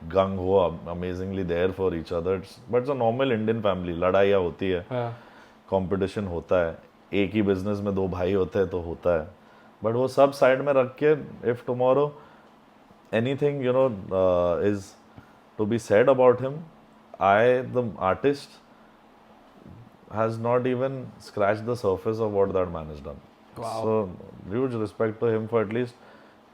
gung ho, amazingly there for each other, but it's a normal Indian family. लड़ाइयाँ होती है, Yeah. कंपटीशन होता है, एक ही बिजनेस में दो भाई होते हैं तो होता है, बट वो सब साइड में रख के if tomorrow anything is to be said about him, the artist, has not even scratched the surface of what that man has done. Wow. So huge respect to him for at least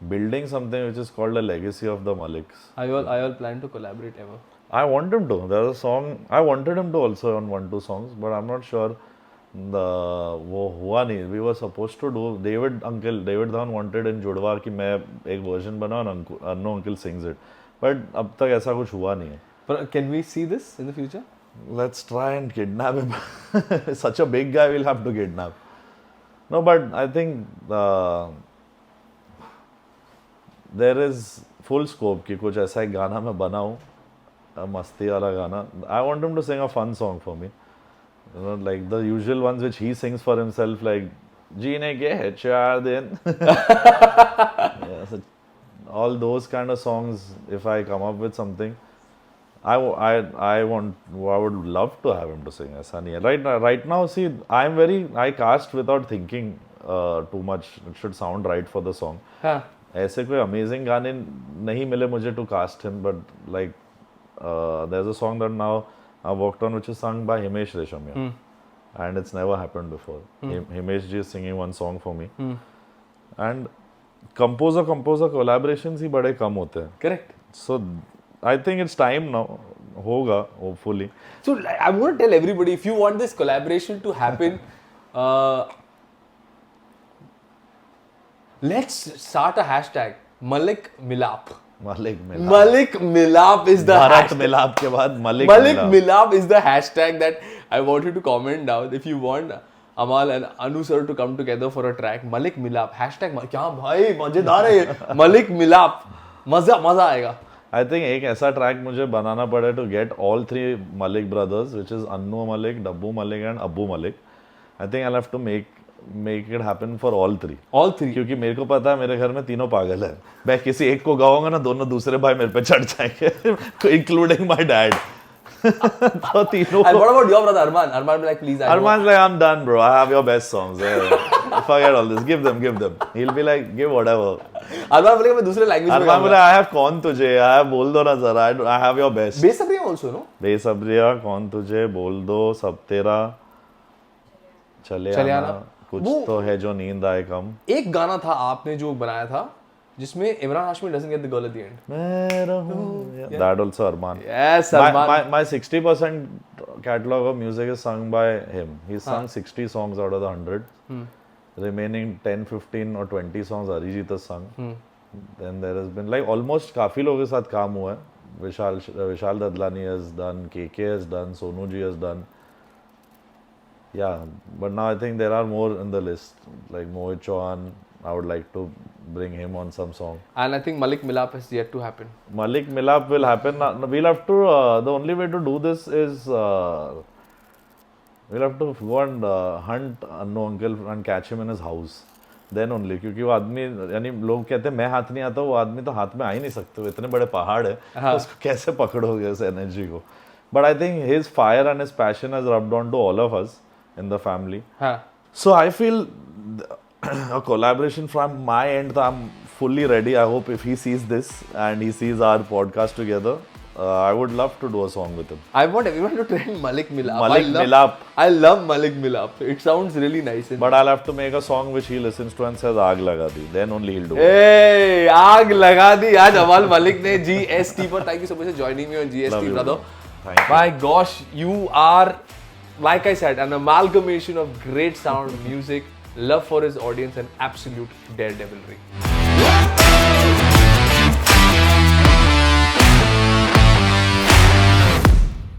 building something which is called a legacy of the Maliks. I all plan to collaborate ever. I want him to. There's a song I wanted him to also on 1-2 songs, but I'm not sure. वो हुआ नहीं. We were supposed to do David Dhawan wanted in जुड़वा कि मैं एक version बनाऊँ and Annu uncle sings it, but अब तक ऐसा कुछ हुआ नहीं है. But can we see this in the future? Let's try and kidnap him. Such a big guy, we'll have to kidnap. No, but I think there is full scope कि कुछ ऐसा एक गाना मैं बनाऊँ, मस्ती वाला गाना. I want him to sing a fun song for me. Like the usual ones which he sings for himself, like जीने के है 4 दिन. Yeah, so all those kind of songs. If I come up with something, I would love to have him to sing. ऐसा नहीं है. Right now, see, I cast without thinking too much. It should sound right for the song. हाँ. ऐसे कोई amazing गाने नहीं मिले मुझे to cast him, but like there's a song that now I worked on which is sung by Himesh Reshamya, and it's never happened before. Himesh ji is singing one song for me, and composer collaborations ही बड़े कम होते हैं. Correct. So I think it's time now. होगा hopefully. So I want to tell everybody, if you want this collaboration to happen, let's start a hashtag. Malik Milap. Malik Milap. Malik Milap is the Bharat hashtag. Milap के बाद Malik Milap is the hashtag that I want you to comment down. If you want Amal and Anu sir to come together for a track, Malik Milap. Hashtag क्या भाई मजेदार है ये. Malik Milap. मजा आएगा. I think एक ऐसा track मुझे बनाना पड़े to get all 3 Malik brothers, which is Annu Malik, Dabbu Malik and Abbu Malik. I think I'll have to make it happen for all 3. All 3. क्योंकि मेरे को पता है मेरे घर में तीनों पागल है. मैं किसी एक को गाऊंगा ना, दोनों दूसरे भाई मेरे पे चढ़ जाएंगे, including my dad. तो तीनों. And what about your brother Arman? Arman be like, please. Arman's like, I'm done, bro. I have your best songs. Forget all this. Give them. He'll be like, give whatever. Arman बोलेगा मैं दूसरे language में Arman बोले, I have कौन तुझे, I have बोल दो ना sir, I have your best. Besabriyaan also, no? Besabriyaan, कौन तुझे, बोल दो, सब तेरा, चले आना, कुछ तो है जो नींद आए कम. एक गाना था आपने जो बनाया था जिसमें Imran Hashmi doesn't get the girl at the end. मैं रहूं. That also Arman. Yes, Arman. My 60% catalog of music is sung by him. He's sung 60 songs out of the 100. Remaining 10, 15 or 20 songs Arijit has sung. Then there has been like almost काफी लोगों के साथ काम हुआ है. Vishal Dadlani has done, KK has done, Sonu ji has done. Yeah, but now I think there are more in the list, like Mohit Chauhan. I would like to bring him on some song. And I think Malik Milap has yet to happen. Malik Milap will happen. We'll have to. The only way to do this is we'll have to go and hunt Annu uncle and catch him in his house. Then only, क्योंकि वो आदमी, यानी लोग कहते हैं मैं हाथ नहीं आता, वो आदमी तो हाथ में आ ही नहीं सकते, वो इतने बड़े पहाड़ है, तो उसको कैसे पकड़ोगे उस एनर्जी को. But I think his fire and his passion has rubbed on to all of us in the family. हाँ. So I feel a collaboration from my end, I'm fully ready. I hope if he sees this and he sees our podcast together, I would love to do a song with him. I want everyone to trend Malik Milap. Malik Milap. I love Malik Milap. It sounds really nice. But I'll have to make a song which he listens to and says Aag Laga Di. Then only he'll do it. Hey, आग लगा दी आज अमाल मलिक ने GST पर. Thank you so much for joining me on GST, Love you, brother. Thank you. My gosh, you are, like I said, an amalgamation of great sound, music, love for his audience, and absolute daredevilry.